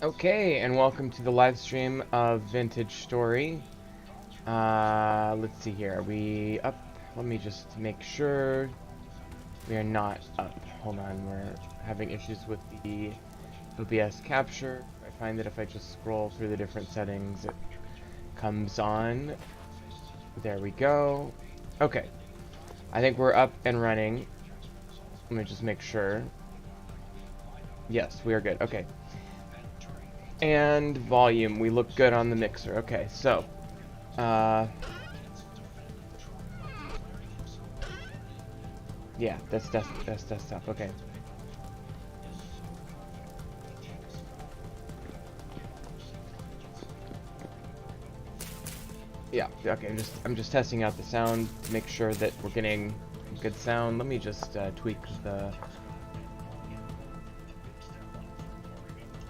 Okay, and welcome to the live stream of Vintage Story. Let's see here. Are we up? Let me just make sure we are not up. Hold on, we're having issues with the OBS capture. I find that if I just scroll through the different settings, it comes on. There we go. Okay, I think we're up and running. Let me just make sure. Yes, we are good. Okay. And volume, we look good on the mixer. Okay, so yeah, that's desktop. Okay. Yeah, okay, I'm just testing out the sound to make sure that we're getting good sound. Let me just tweak the...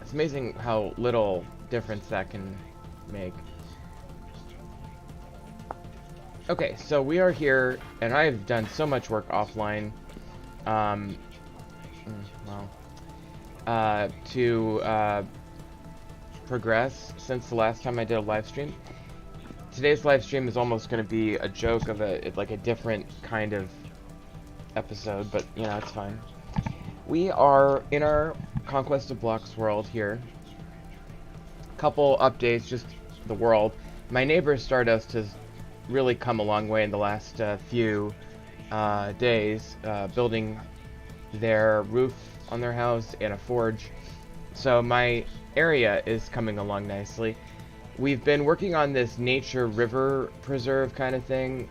It's amazing how little difference that can make. Okay, so we are here, and I've done so much work offline, um, to progress since the last time I did a live stream. Today's live stream is almost going to be a joke of like a different kind of episode, but you know, it's fine. We are in our Conquest of Blocks world here. Couple updates, just the world. My neighbor Stardust has really come a long way in the last few days, building their roof on their house and a forge. So my area is coming along nicely. We've been working on this nature river preserve kind of thing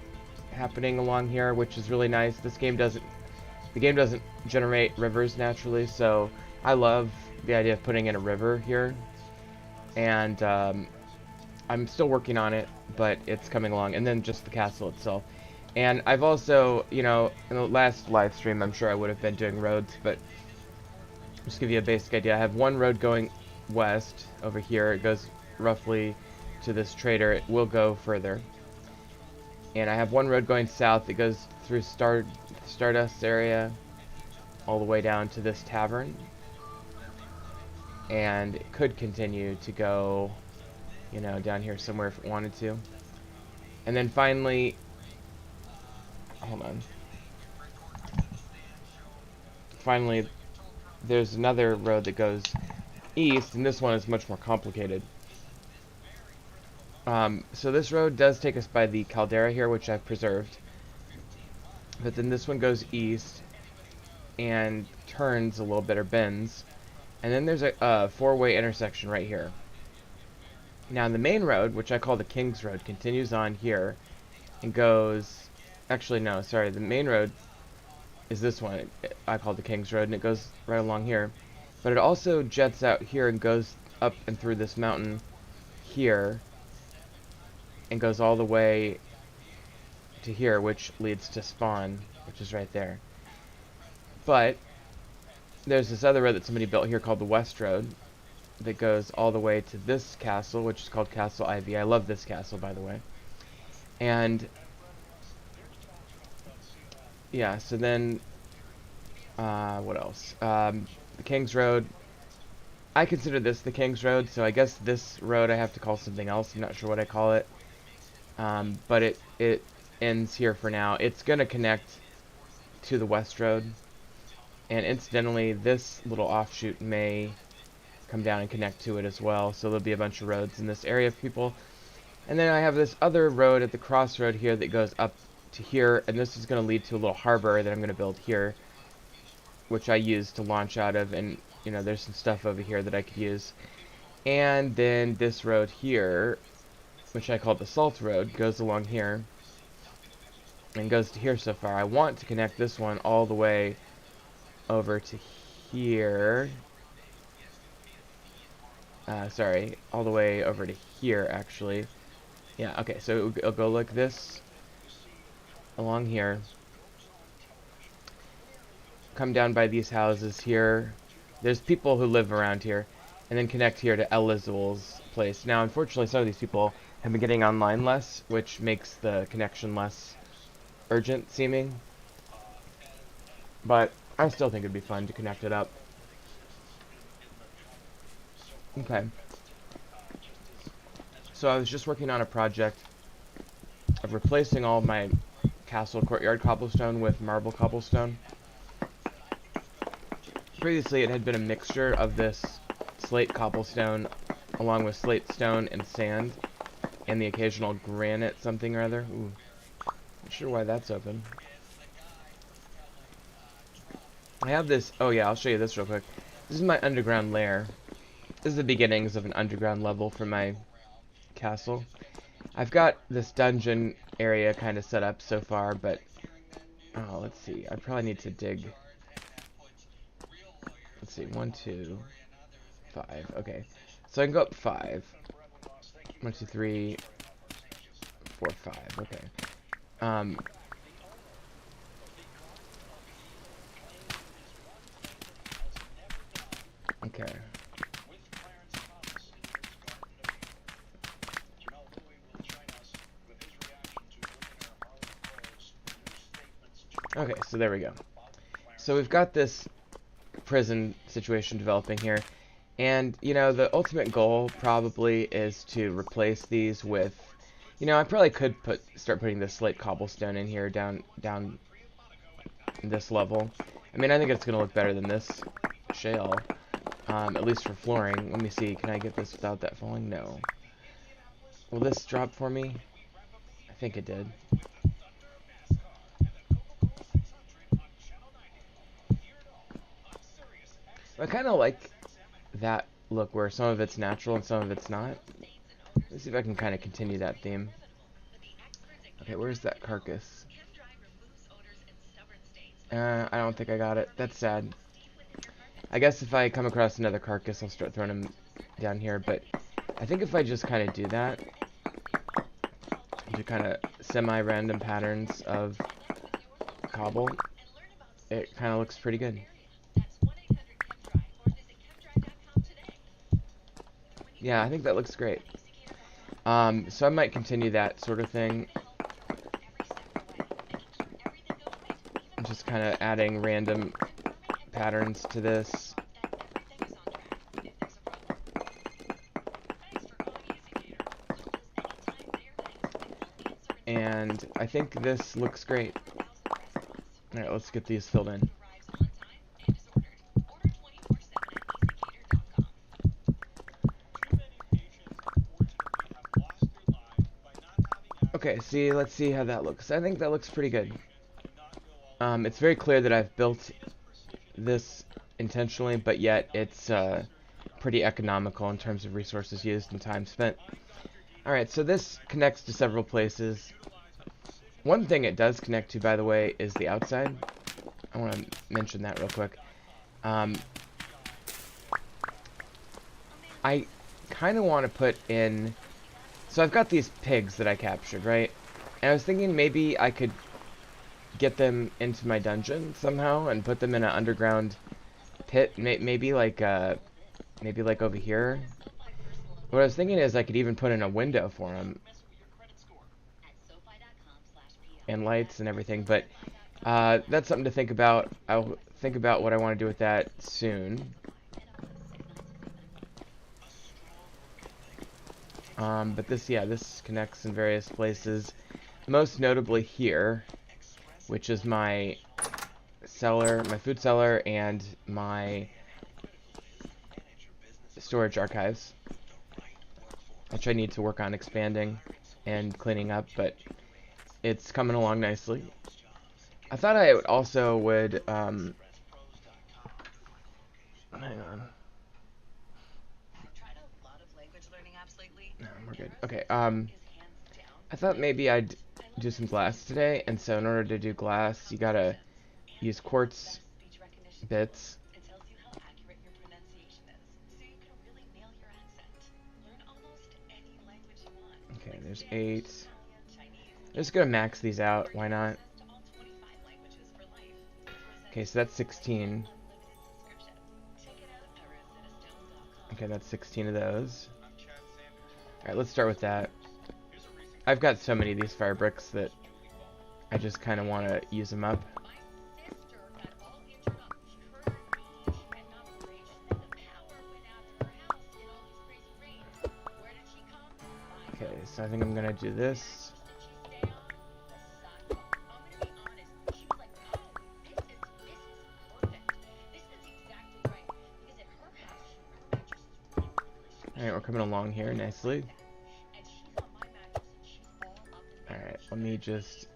happening along here, which is really nice. The game doesn't generate rivers naturally, so I love the idea of putting in a river here. And I'm still working on it, but it's coming along. And then just the castle itself. And I've also, you know, in the last live stream, I'm sure I would have been doing roads, but just give you a basic idea. I have one road going west over here. It goes roughly to this trader. It will go further. And I have one road going south that goes through Stardust area all the way down to this tavern. And it could continue to go, you know, down here somewhere if it wanted to. And then finally, hold on. Finally, there's another road that goes east, and this one is much more complicated. So this road does take us by the caldera here, which I've preserved. But then this one goes east and turns a little bit, or bends. And then there's a four-way intersection right here. Now the main road, which I call the King's Road, continues on here and goes... Actually, no, sorry. The main road is this one. I call the King's Road, and it goes right along here. But it also jets out here and goes up and through this mountain here and goes all the way to here, which leads to spawn, which is right there. But there's this other road that somebody built here called the West Road that goes all the way to this castle, which is called Castle Ivy. I love this castle, by the way. And yeah, so then what else? The King's Road. I consider this the King's Road, so I guess this road I have to call something else. I'm not sure what I call it. But it ends here for now. It's gonna connect to the West Road, and incidentally, this little offshoot may come down and connect to it as well. So there'll be a bunch of roads in this area of people. And then I have this other road at the crossroad here that goes up to here, and this is going to lead to a little harbor that I'm going to build here, which I use to launch out of. And you know, there's some stuff over here that I could use. And then this road here, which I call the Salt Road, goes along here and goes to here so far. I want to connect this one all the way over to here. Sorry, all the way over to here, actually. Yeah, okay, so it'll go like this, along here. Come down by these houses here. There's people who live around here. And then connect here to Elizabeth's place. Now, unfortunately, some of these people have been getting online less, which makes the connection less urgent seeming. But I still think it'd be fun to connect it up. Okay. So I was just working on a project of replacing all my castle courtyard cobblestone with marble cobblestone. Previously, it had been a mixture of this slate cobblestone along with slate stone and sand and the occasional granite something or other. Ooh, not sure why that's open. I have this. Oh yeah, I'll show you this real quick. This is my underground lair. This is the beginnings of an underground level for my castle. I've got this dungeon area kind of set up so far, but oh, let's see. I probably need to dig. Let's see. 1, 2, 5. Okay, so I can go up 5. 1, 2, 3, 4, 5. Okay. Um. Okay. Okay, so there we go. So we've got this prison situation developing here. And, you know, the ultimate goal probably is to replace these with, you know, I probably could start putting this slate cobblestone in here down this level. I mean, I think it's going to look better than this shale, at least for flooring. Let me see, can I get this without that falling? No. Will this drop for me? I think it did. I kind of like that look where some of it's natural and some of it's not. Let's see if I can kind of continue that theme. Okay, where's that carcass? I don't think I got it. That's sad. I guess if I come across another carcass, I'll start throwing them down here. But I think if I just kind of do that, do kind of semi-random patterns of cobble, it kind of looks pretty good. Yeah, I think that looks great. So I might continue that sort of thing. Just kind of adding random patterns to this. And I think this looks great. Alright, let's get these filled in. Okay, let's see how that looks. I think that looks pretty good. It's very clear that I've built this intentionally, but yet it's pretty economical in terms of resources used and time spent. Alright, so this connects to several places. One thing it does connect to, by the way, is the outside. I want to mention that real quick. I kind of want to put in... So I've got these pigs that I captured, right? And I was thinking maybe I could get them into my dungeon somehow and put them in an underground pit. Maybe like over here. What I was thinking is I could even put in a window for them. And lights and everything, but that's something to think about. I'll think about what I want to do with that soon. But this connects in various places, most notably here, which is my cellar, my food cellar, and my storage archives, which I need to work on expanding and cleaning up, but it's coming along nicely. I thought I also would, hang on. No, we're good. Okay, I thought maybe I'd do some glass today, and so in order to do glass, you gotta use quartz bits. Okay, there's 8. I'm just gonna max these out, why not? Okay, so that's 16. Okay, that's 16 of those. Alright, let's start with that. I've got so many of these fire bricks that I just kind of want to use them up. so I think I'm gonna do this. Alright, we're coming along here nicely. Alright, let me just...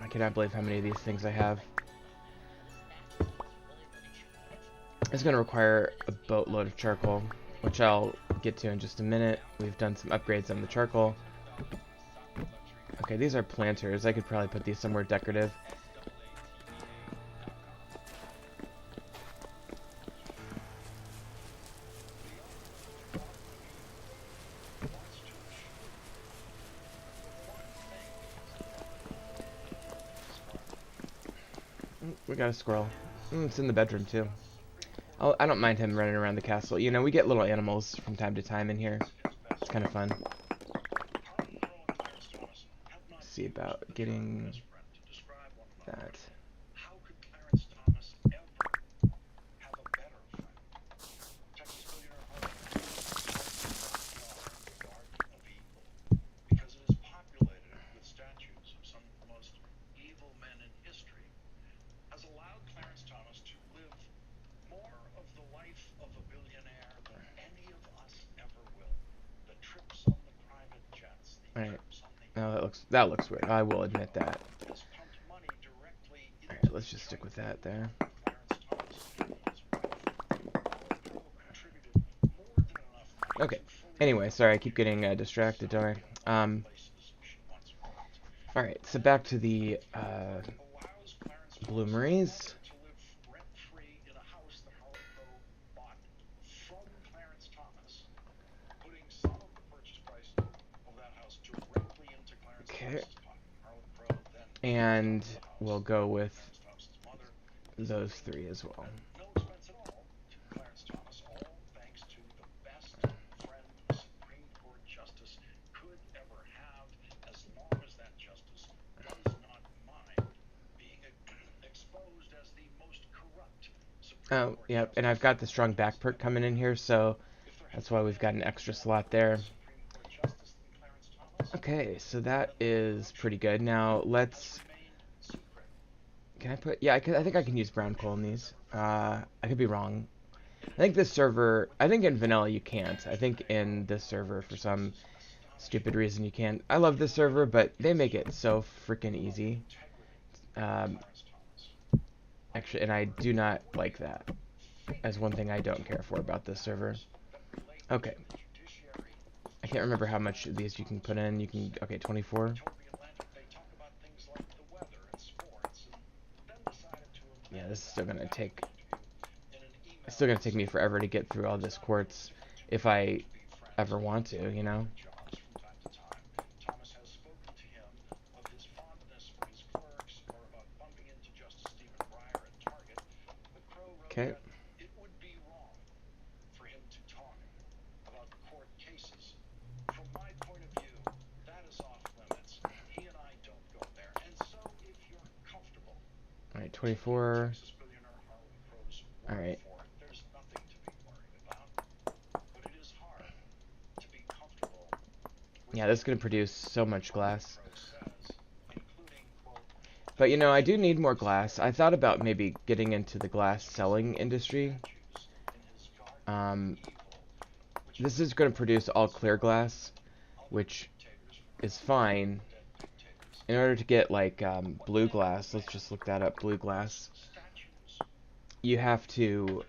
I cannot believe how many of these things I have. It's going to require a boatload of charcoal, which I'll get to in just a minute. We've done some upgrades on the charcoal. Okay, these are planters. I could probably put these somewhere decorative. We got a squirrel. It's in the bedroom, too. I don't mind him running around the castle. You know, we get little animals from time to time in here. It's kind of fun. Let's see about getting that. Alright. No, that looks weird. I will admit that. Alright, let's just stick with that there. Okay. Anyway, sorry, I keep getting distracted, don't I? Alright, so back to the bloomeries. Okay. And we'll go with those three as well. Oh, yep, and I've got the strong back perk coming in here, so that's why we've got an extra slot there. Okay, so that is pretty good. Now, let's... Can I put... Yeah, I think I can use brown coal in these. I could be wrong. I think this server... I think in vanilla you can't. I think in this server, for some stupid reason, you can't. I love this server, but they make it so freaking easy. Actually, and I do not like that. As one thing I don't care for about this server. Okay. I can't remember how much of these you can put in. You can... Okay, 24. Yeah, this is still gonna take... It's still gonna take me forever to get through all this quartz. If I ever want to, you know? Okay. Alright, 24. Alright. Yeah, this is going to produce so much glass. But, you know, I do need more glass. I thought about maybe getting into the glass selling industry. This is going to produce all clear glass, which is fine. In order to get, like, blue glass, let's just look that up, blue glass, you have to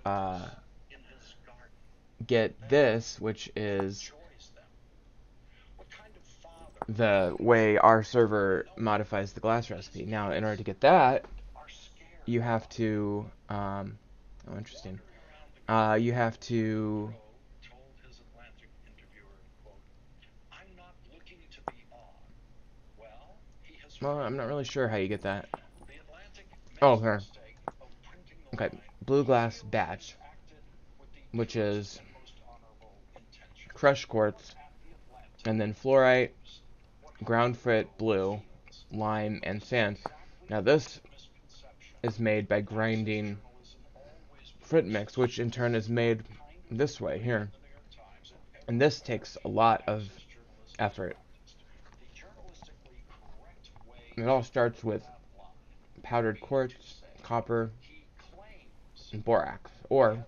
get this, which is the way our server modifies the glass recipe. Now, in order to get that, you have to, oh, interesting, you have to, well, I'm not really sure how you get that. Oh, here. Okay, blue glass batch, which is crushed quartz, and then fluorite, ground frit blue, lime, and sand. Now this is made by grinding frit mix, which in turn is made this way here. And this takes a lot of effort. It all starts with powdered quartz, copper, and borax, or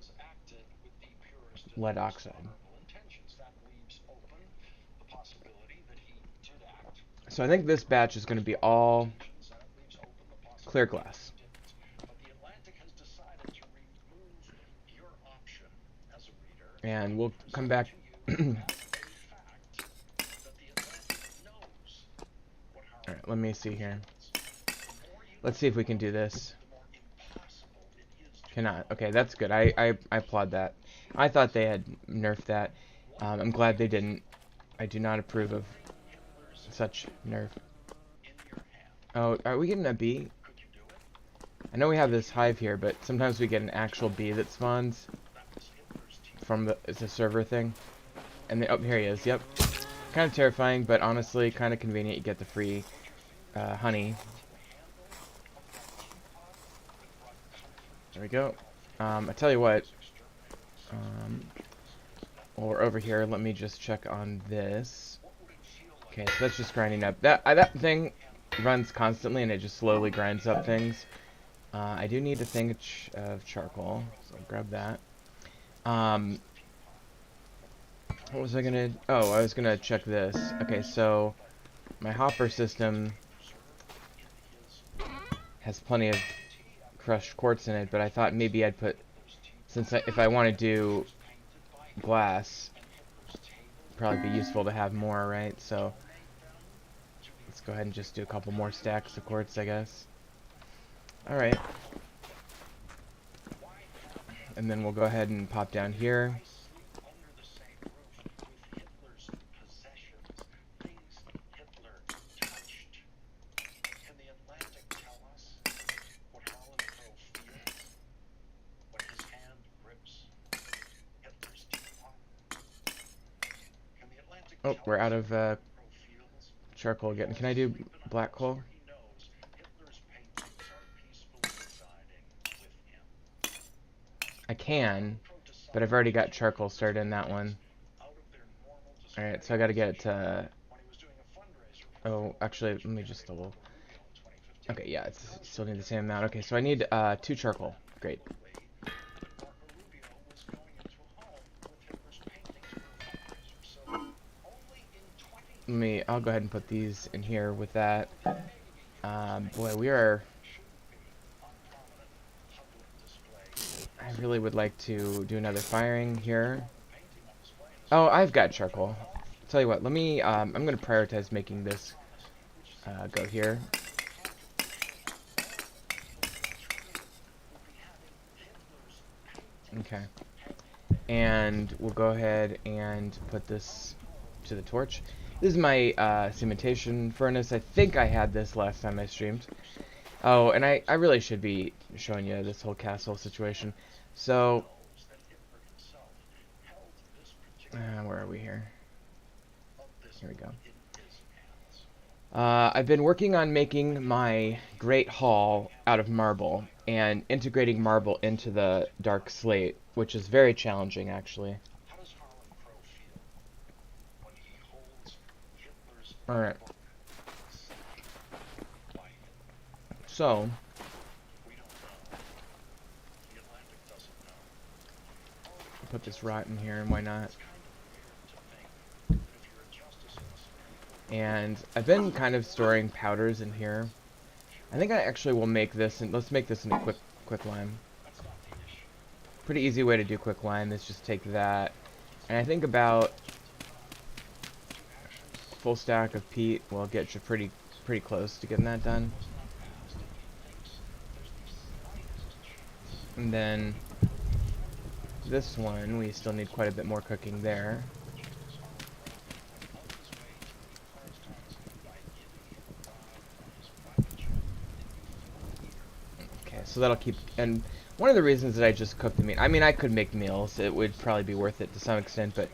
lead oxide. So I think this batch is going to be all clear glass. And we'll come back. Alright, let me see here. Let's see if we can do this. Cannot. Okay, that's good. I applaud that. I thought they had nerfed that. I'm glad they didn't. I do not approve of such nerf. Oh, are we getting a bee? I know we have this hive here, but sometimes we get an actual bee that spawns from the, it's a server thing. And they, oh, here he is. Yep. Kind of terrifying, but honestly, kind of convenient. You get the free honey. There we go. I tell you what. Or over here, let me just check on this. Okay, so that's just grinding up. That thing runs constantly, and it just slowly grinds up things. I do need a thing of charcoal, so I'll grab that. What was I gonna... Oh, I was gonna check this. Okay, so my hopper system has plenty of crushed quartz in it, but I thought maybe I'd put... Since if I want to do glass, it'd probably be useful to have more, right? So let's go ahead and just do a couple more stacks of quartz, I guess. Alright. And then we'll go ahead and pop down here. Oh, we're out of charcoal again. Can I do black coal? I can, but I've already got charcoal started in that one. Alright, so I gotta get it to... Oh, actually, let me just double... Okay, yeah, it's still need the same amount. Okay, so I need 2 charcoal. Great. I'll go ahead and put these in here with that. Boy, we are... I really would like to do another firing here. Oh, I've got charcoal. Tell you what, let me, I'm going to prioritize making this go here. Okay. And we'll go ahead and put this to the torch. This is my cementation furnace. I think I had this last time I streamed. Oh, and I really should be showing you this whole castle situation. So, where are we here? Here we go. I've been working on making my Great Hall out of marble and integrating marble into the dark slate, which is very challenging, actually. Alright. So, put this rot in here, and why not? And I've been kind of storing powders in here. I think I actually will make this, and let's make this into quick lime. Pretty easy way to do quick lime is just take that, and I think about full stack of peat will get you pretty close to getting that done. And then this one, we still need quite a bit more cooking there. Okay, so that'll keep, and one of the reasons that I just cook the meat, I mean, I could make meals, it would probably be worth it to some extent, but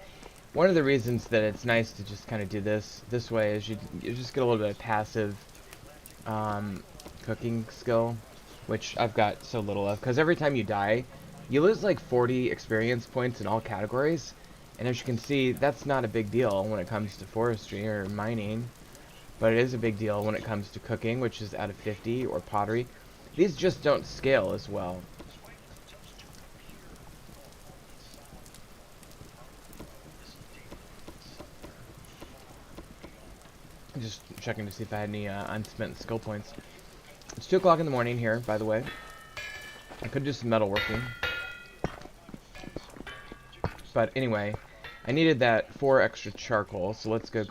one of the reasons that it's nice to just kind of do this way is you just get a little bit of passive cooking skill, which I've got so little of, because every time you die, You lose like 40 experience points in all categories, and as you can see, that's not a big deal when it comes to forestry or mining, but it is a big deal when it comes to cooking, which is out of 50, or pottery. These just don't scale as well. Just checking to see if I had any unspent skill points. It's 2 o'clock in the morning here, by the way. I could do some metalworking. But anyway, I needed that 4 extra charcoal, so let's go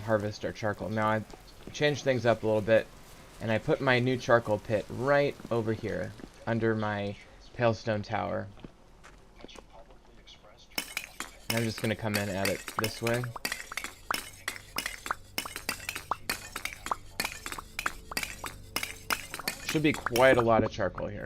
harvest our charcoal. Now I've changed things up a little bit, and I put my new charcoal pit right over here, under my Palestone Tower. And I'm just going to come in at it this way. Should be quite a lot of charcoal here.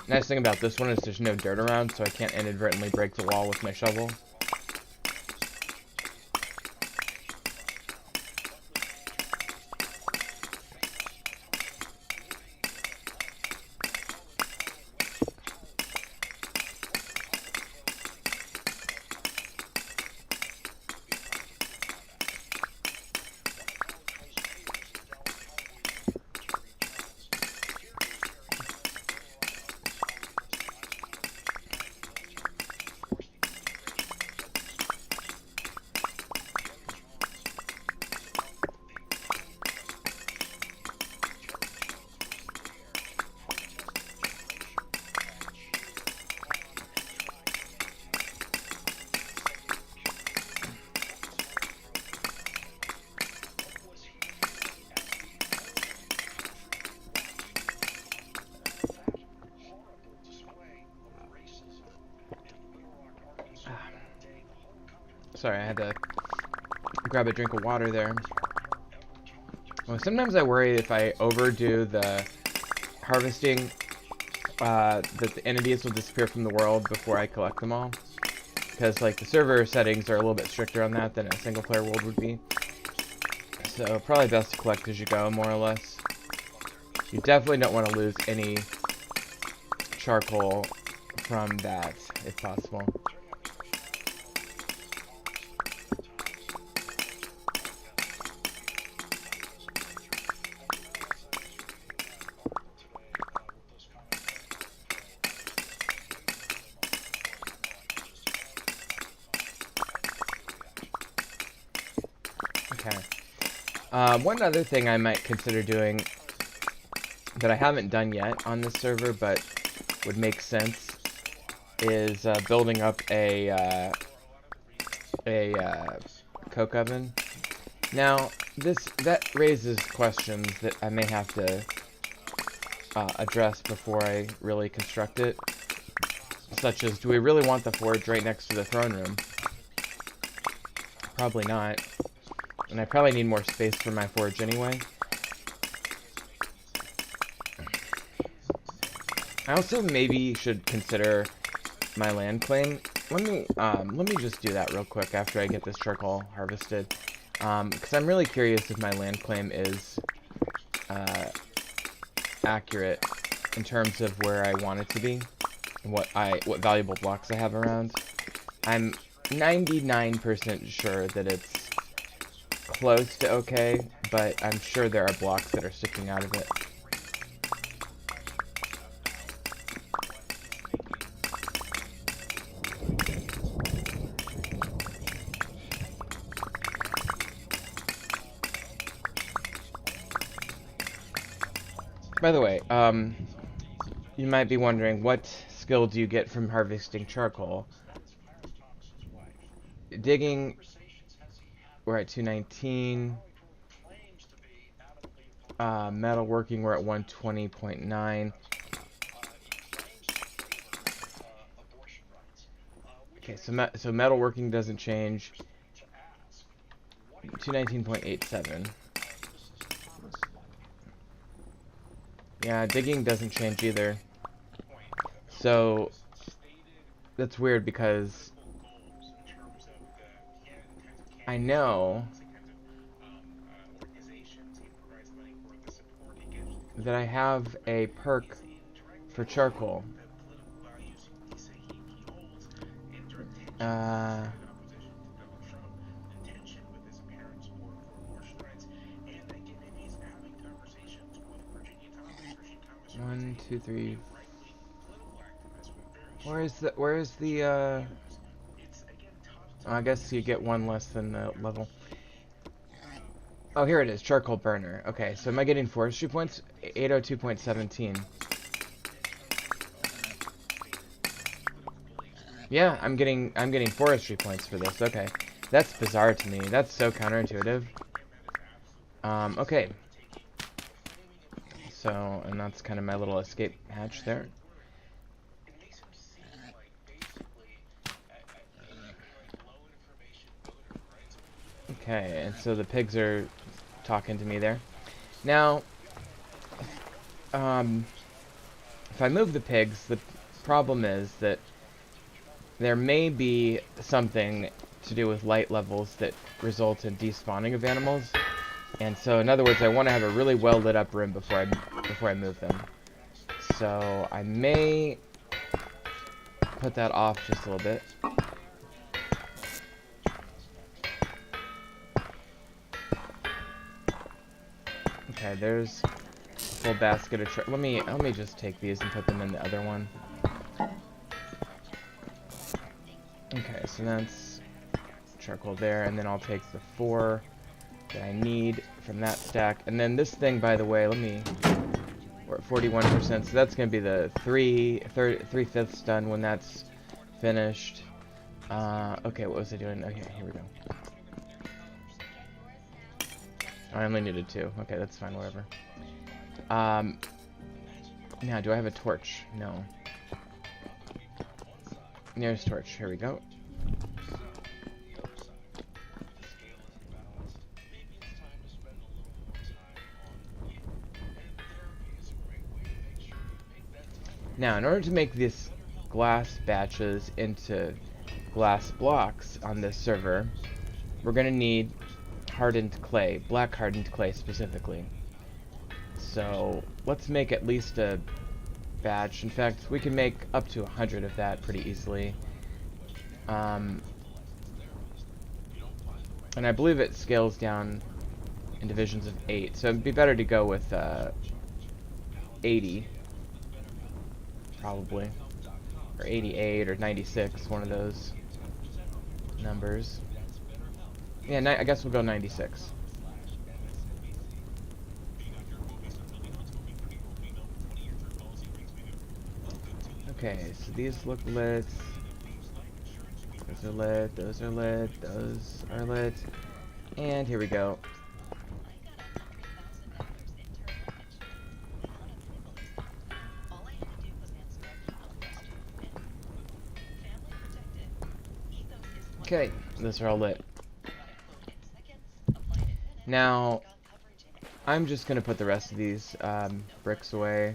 Nice thing about this one is there's no dirt around, so I can't inadvertently break the wall with my shovel. Sorry, I had to grab a drink of water there. Well, sometimes I worry if I overdo the harvesting, that the entities will disappear from the world before I collect them all. Because, like, the server settings are a little bit stricter on that than a single-player world would be. So, probably best to collect as you go, more or less. You definitely don't want to lose any charcoal from that, if possible. Okay. One other thing I might consider doing that I haven't done yet on this server, but would make sense, is building up a coke oven. Now, that raises questions that I may have to address before I really construct it, such as, do we really want the forge right next to the throne room? Probably not. And I probably need more space for my forge anyway. I also maybe should consider my land claim. Let me just do that real quick after I get this charcoal harvested. Because I'm really curious if my land claim is accurate in terms of where I want it to be and what valuable blocks I have around. I'm 99% sure that it's close to okay, but I'm sure there are blocks that are sticking out of it. By the way, you might be wondering, what skill do you get from harvesting charcoal? Digging, we're at 219. Metalworking, we're at 120.9. Okay, so metalworking doesn't change. 219.87. Yeah, digging doesn't change either. So that's weird because I know that I have a perk for charcoal. Uh, 1, 2, 3. Where is the oh, I guess you get one less than the level. Oh, here it is, charcoal burner. Okay, so am I getting forestry points? 802.17. Yeah, I'm getting forestry points for this. Okay. That's bizarre to me. That's so counterintuitive. Okay. So, and that's kind of my little escape hatch there. Okay, and so the pigs are talking to me there. Now, if I move the pigs, the problem is that there may be something to do with light levels that result in despawning of animals. And so, in other words, I want to have a really well lit up room before I move them. So I may put that off just a little bit. Okay, there's a full basket of let me just take these and put them in the other one. Okay, so that's charcoal there, and then I'll take the 4 that I need from that stack. And then this thing, by the way, we're at 41%, so that's going to be the 3/5 done when that's finished. Okay, what was I doing? Okay, here we go. I only needed 2. Okay, that's fine, whatever. Now, do I have a torch? No. Nearest torch. Here we go. Now, in order to make these glass batches into glass blocks on this server, we're going to need hardened clay, black hardened clay specifically. So let's make at least a batch. In fact, we can make up to 100 of that pretty easily. And I believe it scales down in divisions of 8, so it'd be better to go with 80, probably, or 88 or 96, one of those numbers. Yeah, I guess we'll go 96. Okay, so these look lit. Those are lit, those are lit, those are lit. And here we go. Okay, those are all lit. Now, I'm just going to put the rest of these bricks away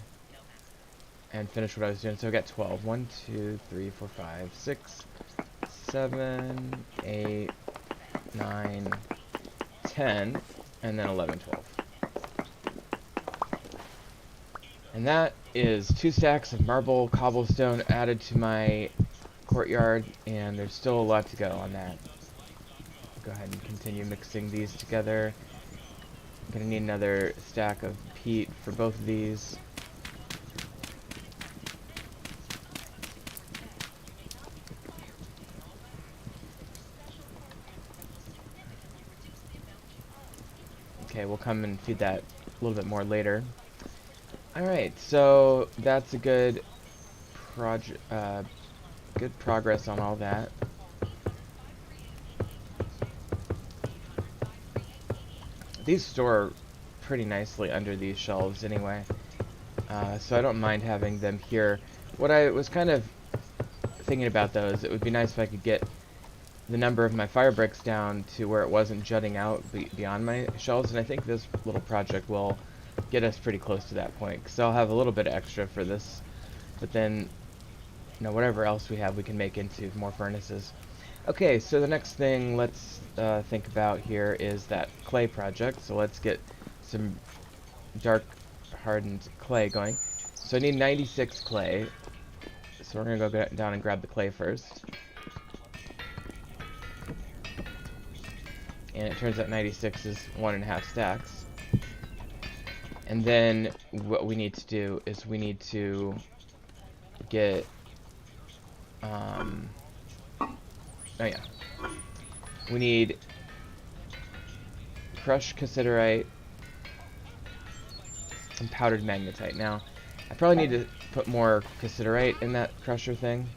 and finish what I was doing. So I got 12. 1, 2, 3, 4, 5, 6, 7, 8, 9, 10, and then 11, 12. And that is 2 stacks of marble cobblestone added to my courtyard, and there's still a lot to go on that. Go ahead and continue mixing these together. I'm gonna need another stack of peat for both of these. Okay, we'll come and feed that a little bit more later. Alright, so that's a good good progress on all that. These store pretty nicely under these shelves anyway, so I don't mind having them here. What I was kind of thinking about though is it would be nice if I could get the number of my fire bricks down to where it wasn't jutting out beyond my shelves, and I think this little project will get us pretty close to that point, because I'll have a little bit extra for this, but then, you know, whatever else we have we can make into more furnaces. Okay, so the next thing let's think about here is that clay project. So let's get some dark hardened clay going. So I need 96 clay. So we're gonna go down and grab the clay first. And it turns out 96 is 1.5 stacks. And then what we need to do is we need to get oh yeah. We need crushed cassiterite and powdered magnetite. Now, I probably need to put more cassiterite in that crusher thing.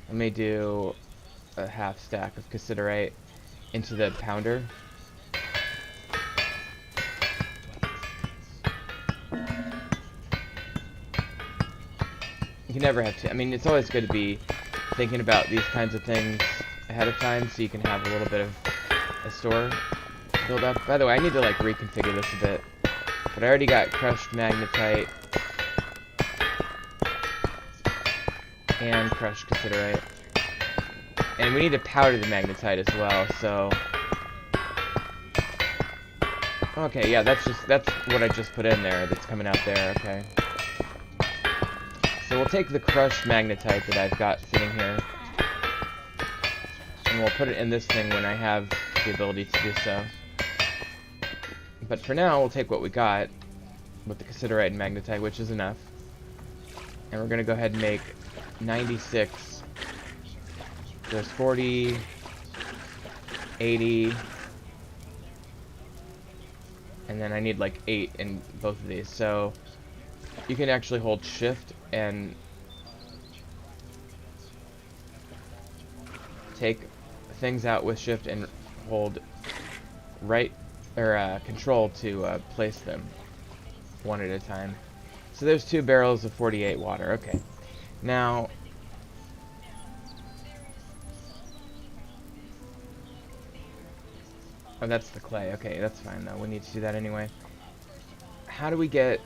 Let me do a half stack of cassiterite into the pounder. You can never have to. I mean, it's always good to be thinking about these kinds of things ahead of time so you can have a little bit of a store build up. By the way, I need to like reconfigure this a bit. But I already got crushed magnetite and crushed cassiterite. And we need to powder the magnetite as well, so... Okay, yeah, that's what I just put in there that's coming out there, okay. So we'll take the crushed magnetite that I've got sitting here, and we'll put it in this thing when I have the ability to do so. But for now, we'll take what we got with the cassiterite and magnetite, which is enough. And we're going to go ahead and make 96. There's 40, 80, and then I need like 8 in both of these. So you can actually hold shift and take things out with shift and hold right or control to place them one at a time. So there's 2 barrels of 48 water. Okay. Now oh, that's the clay. Okay, that's fine though. We need to do that anyway. How do we get...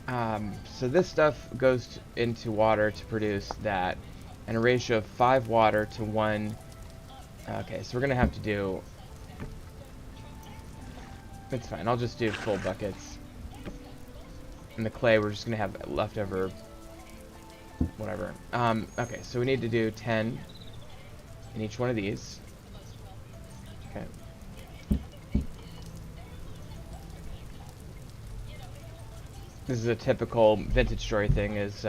so this stuff goes into water to produce that. And a ratio of 5 water to 1... Okay, so we're going to have to do... It's fine. I'll just do full buckets. And the clay, we're just going to have leftover... Whatever. Okay, so we need to do 10 in each one of these. Okay. This is a typical vintage story thing, is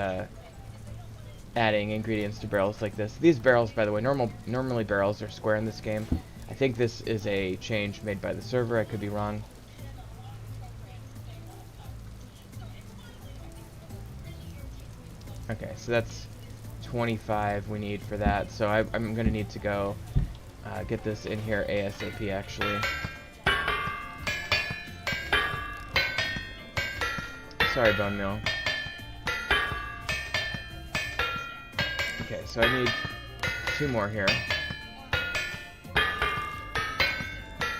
adding ingredients to barrels like this. These barrels, by the way, normally barrels are square in this game. I think this is a change made by the server. I could be wrong. Okay, so that's 25 we need for that. So I'm going to need to go get this in here ASAP, actually. Sorry, bone meal. Okay, so I need 2 more here.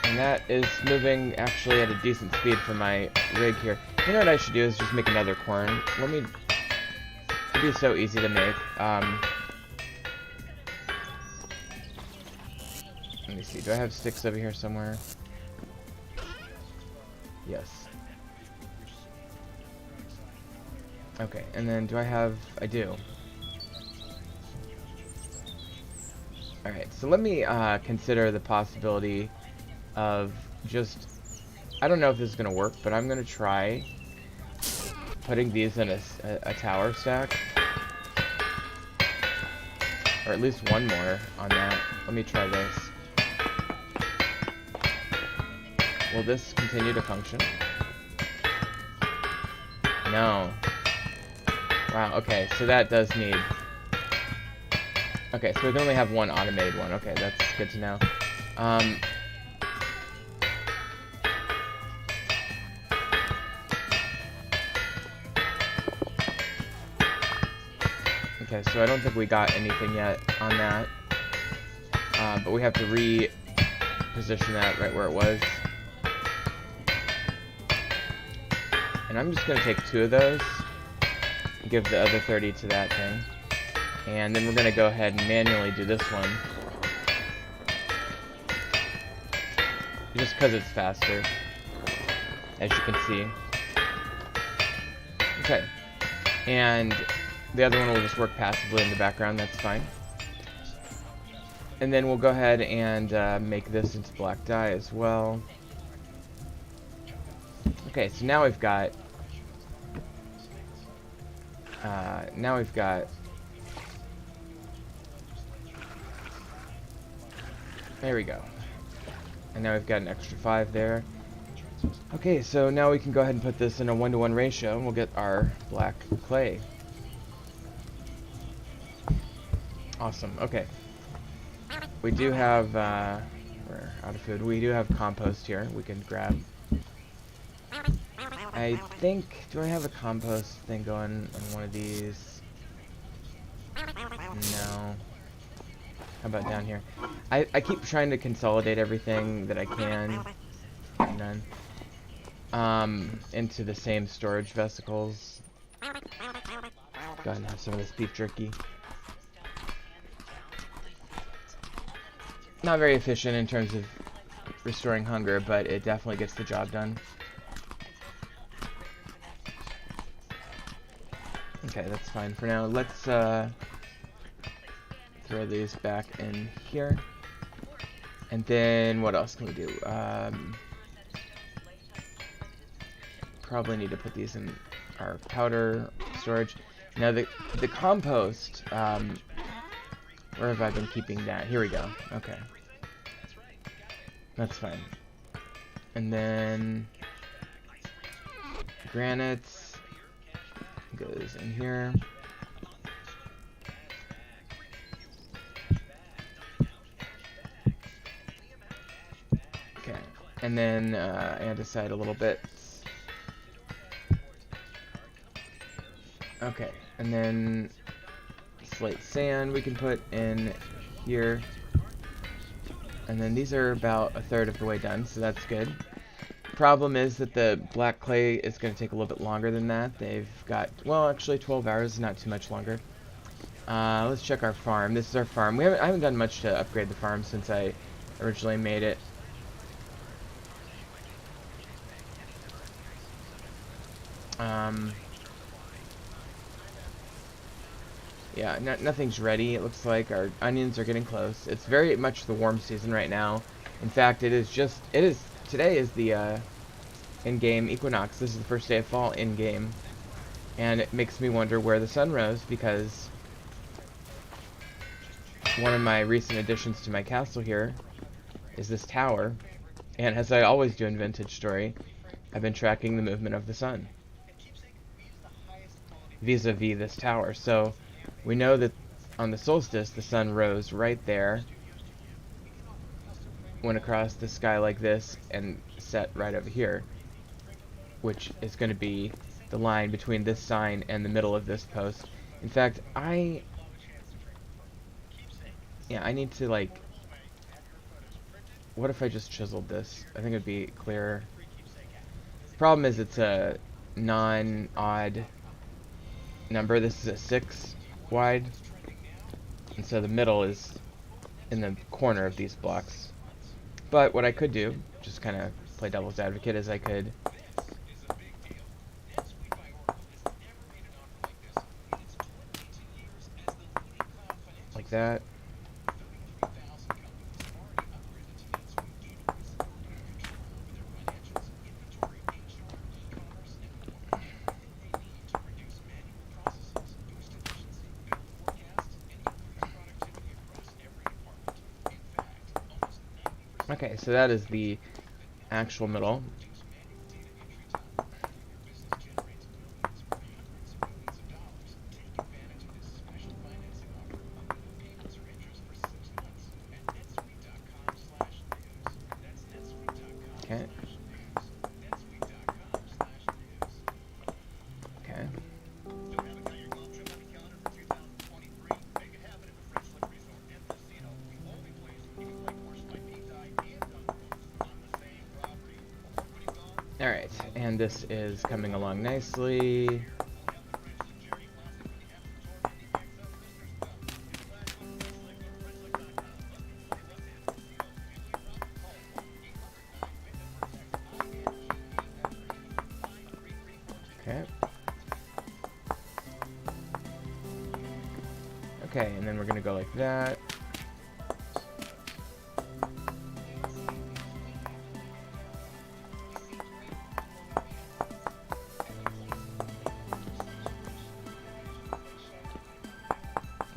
And that is moving actually at a decent speed for my rig here. You know what I should do is just make another corn. It'd be so easy to make. Let me see, do I have sticks over here somewhere? Yes. Okay, and then I do. Alright, so let me consider the possibility of just... I don't know if this is going to work, but I'm going to try putting these in a tower stack. Or at least one more on that. Let me try this. Will this continue to function? No. Wow, okay, so that does need... Okay, so we can only have one automated one. Okay, that's good to know. Okay, so I don't think we got anything yet on that. But we have to reposition that right where it was. And I'm just going to take 2 of those and give the other 30 to that thing. And then we're going to go ahead and manually do this one. just because it's faster, as you can see. Okay, and the other one will just work passively in the background, that's fine. And then we'll go ahead and make this into black dye as well. Okay, so now we've got there we go. And now we've got an extra 5 there. Okay, so now we can go ahead and put this in a 1-to-1 ratio, and we'll get our black clay. Awesome, okay. We do have, we're out of food. We do have compost here we can grab. I think, do I have a compost thing going on one of these? No. How about down here? I keep trying to consolidate everything that I can. None. Into the same storage vesicles. Go ahead and have some of this beef jerky. Not very efficient in terms of restoring hunger, but it definitely gets the job done. Okay, that's fine for now. Let's throw these back in here. And then what else can we do? Probably need to put these in our powder storage. Now the compost, where have I been keeping that? Here we go. Okay. That's fine. And then granite goes in here. Okay. And then andesite a little bit. Okay. And then slate sand we can put in here. And then these are about 1/3 of the way done, so that's good. Problem is that the black clay is going to take a little bit longer than that. They've got, well, actually 12 hours is not too much longer. Let's check our farm. This is our farm. I haven't done much to upgrade the farm since I originally made it. Yeah, nothing's ready. It looks like our onions are getting close. It's very much the warm season right now. In fact, today is the in-game equinox. This is the first day of fall in-game. And it makes me wonder where the sun rose, because one of my recent additions to my castle here is this tower. And as I always do in Vintage Story, I've been tracking the movement of the sun vis-a-vis this tower. So we know that on the solstice, the sun rose right there, went across the sky like this, and set right over here, which is going to be the line between this sign and the middle of this post. In fact, I need to, like, what if I just chiseled this? I think it'd be clearer. Problem is it's a non-odd number. This is a 6 wide, and so the middle is in the corner of these blocks. But what I could do, just kind of play devil's advocate, is I could like that. Okay, so that is the actual middle. Okay. Okay. Alright, and this is coming along nicely. Okay, and then we're gonna go like that.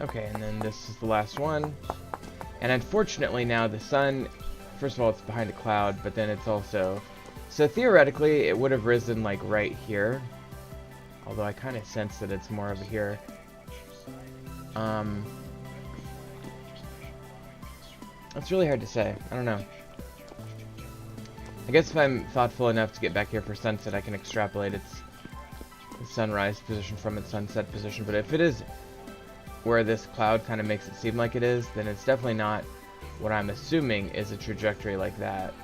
Okay, and then this is the last one. And unfortunately now the sun, first of all, it's behind a cloud, but then it's also... So theoretically, it would have risen, like, right here. Although I kind of sense that it's more over here. It's really hard to say. I don't know. I guess if I'm thoughtful enough to get back here for sunset, I can extrapolate its sunrise position from its sunset position. But if it is where this cloud kind of makes it seem like it is, then it's definitely not what I'm assuming is a trajectory like that.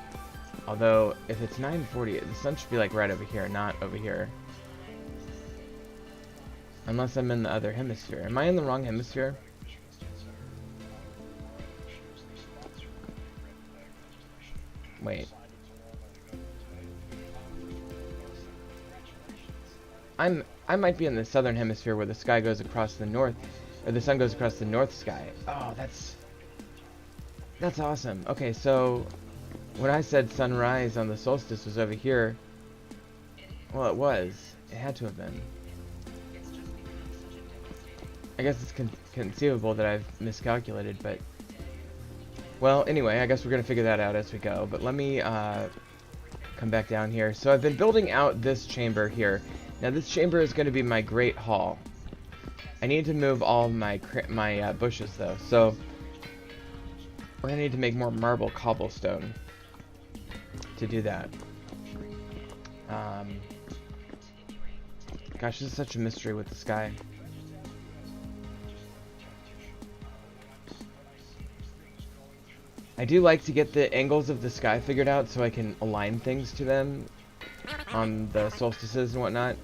Although, if it's 9:40, the sun should be like right over here, not over here. Unless I'm in the other hemisphere. Am I in the wrong hemisphere? Wait. I might be in the southern hemisphere where the sky goes across the north, or the sun goes across the north sky. Oh, that's awesome. Okay, so when I said sunrise on the solstice was over here, well, it was. It had to have been. I guess it's conceivable that I've miscalculated, but... Well, anyway, I guess we're going to figure that out as we go. But let me come back down here. So I've been building out this chamber here. Now this chamber is going to be my great hall. I need to move all of my bushes, though. So we're going to need to make more marble cobblestone to do that. Gosh, this is such a mystery with the sky. I do like to get the angles of the sky figured out so I can align things to them on the solstices and whatnot.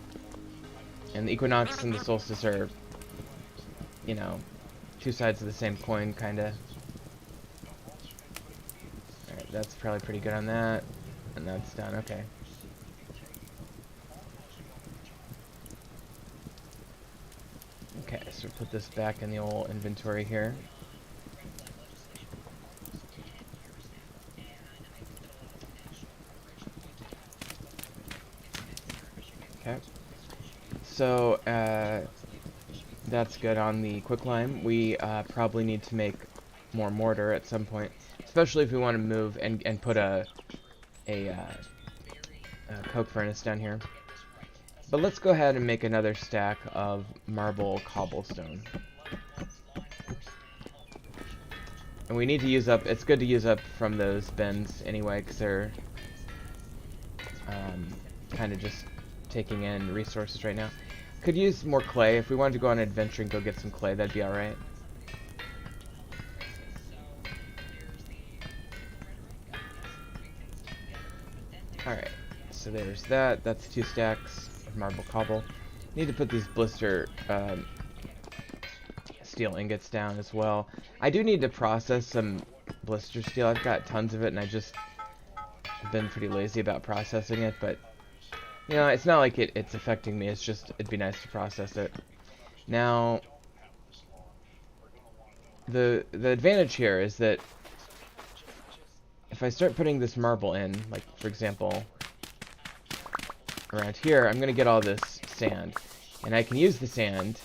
And the equinox and the solstice are, you know, two sides of the same coin, kinda. Alright, that's probably pretty good on that. And that's done, okay. Okay, so put this back in the old inventory here. Okay. So, that's good on the quicklime. We probably need to make more mortar at some point, especially if we want to move and put a coke furnace down here. But let's go ahead and make another stack of marble cobblestone. And we need to use up, it's good to use up from those bins anyway, because they're kind of just taking in resources right now. Could use more clay. If we wanted to go on an adventure and go get some clay, that'd be alright. Alright, so there's that. That's 2 stacks of marble cobble. Need to put these blister steel ingots down as well. I do need to process some blister steel. I've got tons of it, and I just have been pretty lazy about processing it, but you know, it's not like it's affecting me. It's just, it'd be nice to process it. Now, the advantage here is that if I start putting this marble in, like, for example, around here, I'm going to get all this sand. And I can use the sand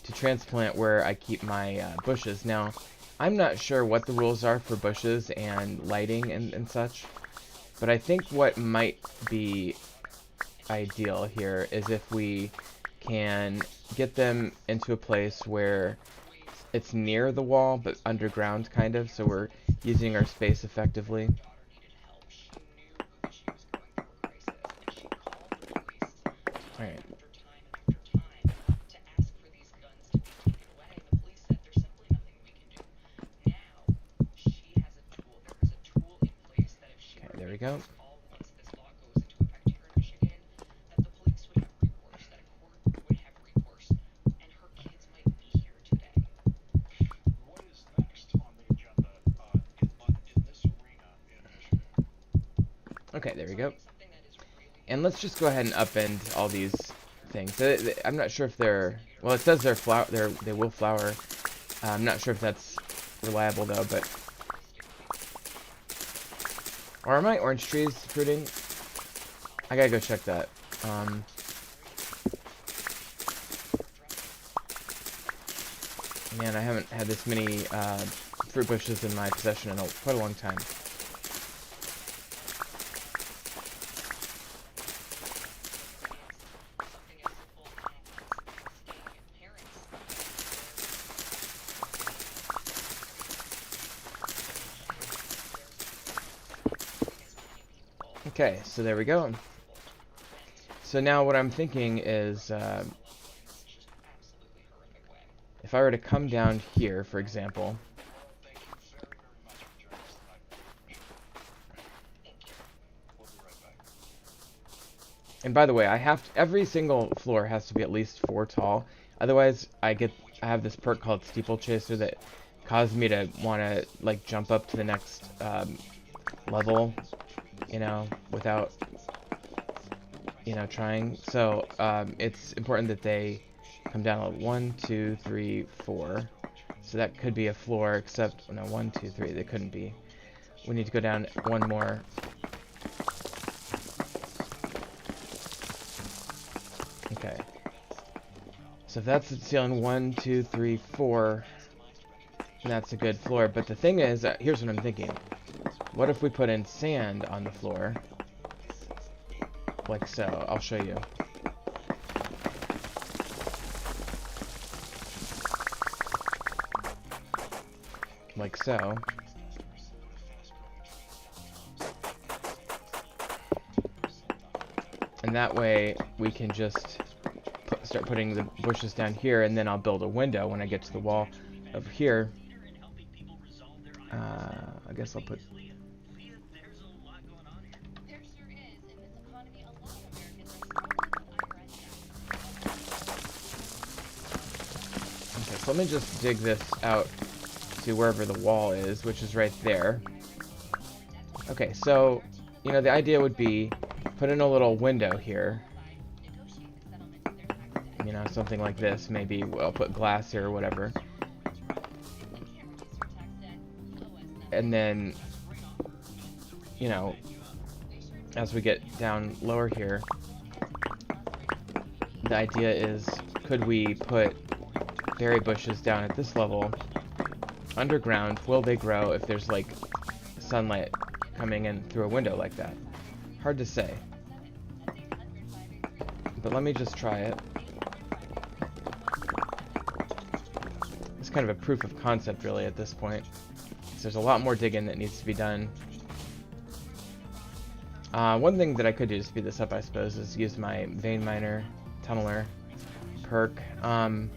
to transplant where I keep my bushes. Now, I'm not sure what the rules are for bushes and lighting and such, but I think what might be ideal here is if we can get them into a place where it's near the wall but underground, kind of, so we're using our space effectively. Alright. Okay, there we go. Okay, there we go. And let's just go ahead and upend all these things. I'm not sure if they're... Well, it says they're they will flower. I'm not sure if that's reliable though, but... Or are my orange trees fruiting? I gotta go check that. Man, I haven't had this many fruit bushes in my possession in quite a long time. Okay, so there we go. So now what I'm thinking is, if I were to come down here, for example, and by the way, every single floor has to be at least 4 tall. Otherwise, I have this perk called Steeplechaser that causes me to want to like jump up to the next level, you know, without trying. So it's important that they come down 1, 2, 3, 4. So that could be a floor, except no, 1, 2, 3. They couldn't be. We need to go down one more. Okay. So if that's the ceiling, 1, 2, 3, 4, that's a good floor. But the thing is, here's what I'm thinking. What if we put in sand on the floor? Like so. I'll show you. Like so. And that way we can just start putting the bushes down here, and then I'll build a window when I get to the wall over here. I guess I'll put... Okay, so let me just dig this out to wherever the wall is, which is right there. Okay, so, the idea would be put in a little window here. Something like this. Maybe I'll put glass here or whatever. And then, as we get down lower here, the idea is, could we put berry bushes down at this level underground? Will they grow if there's like sunlight coming in through a window like that? Hard to say, but let me just try it. It's kind of a proof of concept really at this point, so there's a lot more digging that needs to be done. One thing that I could do to speed this up, I suppose, is use my vein miner tunneler perk. The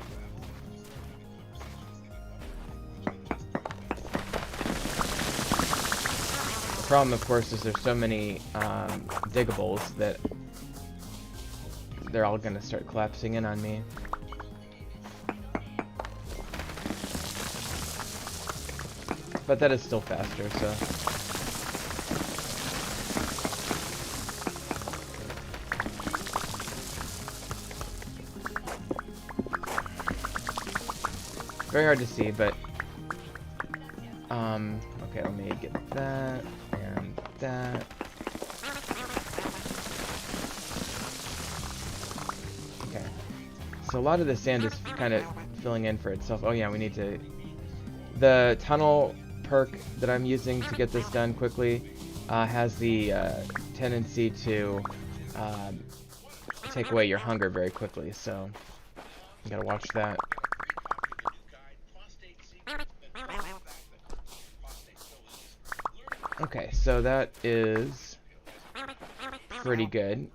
problem, of course, is there's so many diggables that they're all going to start collapsing in on me. But that is still faster, so... Very hard to see, but... okay, let me get that, and that. Okay. So a lot of the sand is kind of filling in for itself. Oh yeah, we need to... The tunnel perk that I'm using to get this done quickly has the tendency to take away your hunger very quickly, so you gotta watch that. Okay, so that is pretty good.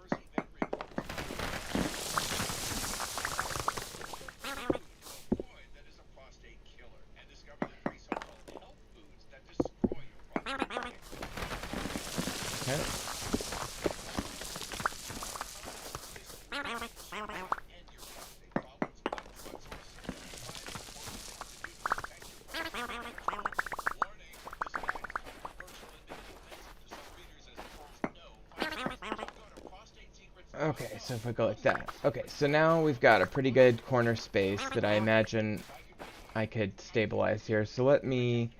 Okay. Okay, so if I go like that. Okay, so now we've got a pretty good corner space that I imagine I could stabilize here. So let me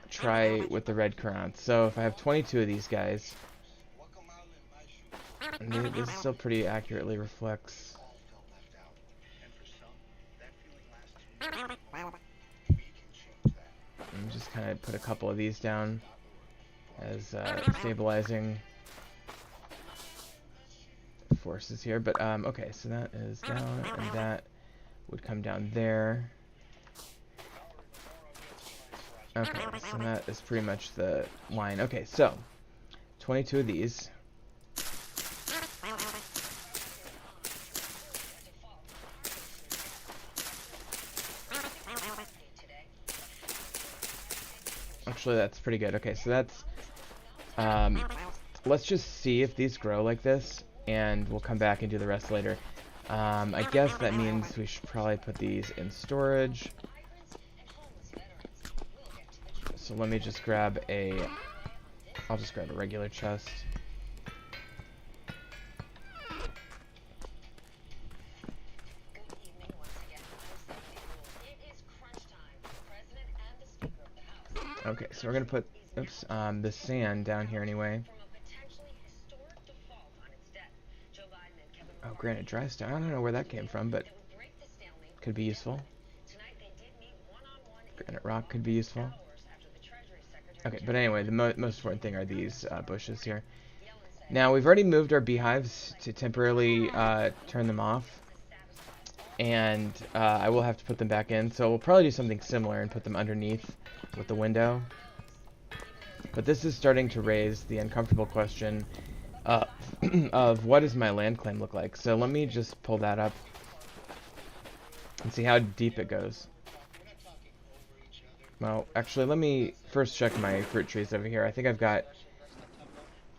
try with the red crown. So if I have 22 of these guys, and this still pretty accurately reflects. I'm just kind of put a couple of these down as stabilizing forces here. But okay, so that is down, and that would come down there. Okay, so that is pretty much the line. Okay, so 22 of these. Actually, that's pretty good. Okay, so that's let's just see if these grow like this, and we'll come back and do the rest later. I guess that means we should probably put these in storage. So let me just grab I'll just grab a regular chest. Okay, so we're gonna put, the sand down here anyway. Oh, granite dry stone. I don't know where that came from, but could be useful. Granite rock could be useful. Okay, but anyway, the most important thing are these bushes here. Now, we've already moved our beehives to temporarily turn them off. And I will have to put them back in. So we'll probably do something similar and put them underneath with the window. But this is starting to raise the uncomfortable question of what does my land claim look like. So let me just pull that up and see how deep it goes. Well, actually, let me first check my fruit trees over here. I think I've got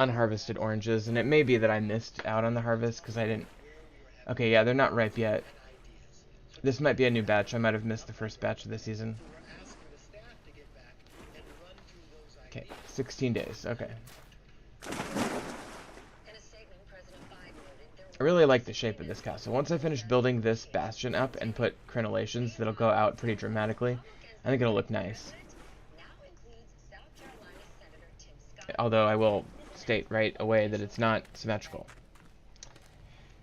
unharvested oranges, and it may be that I missed out on the harvest because I didn't... Okay, yeah, they're not ripe yet. This might be a new batch. I might have missed the first batch of the season. Okay, 16 days. Okay. I really like the shape of this castle. Once I finish building this bastion up and put crenellations that'll go out pretty dramatically, I think it'll look nice. Although I will state right away that it's not symmetrical.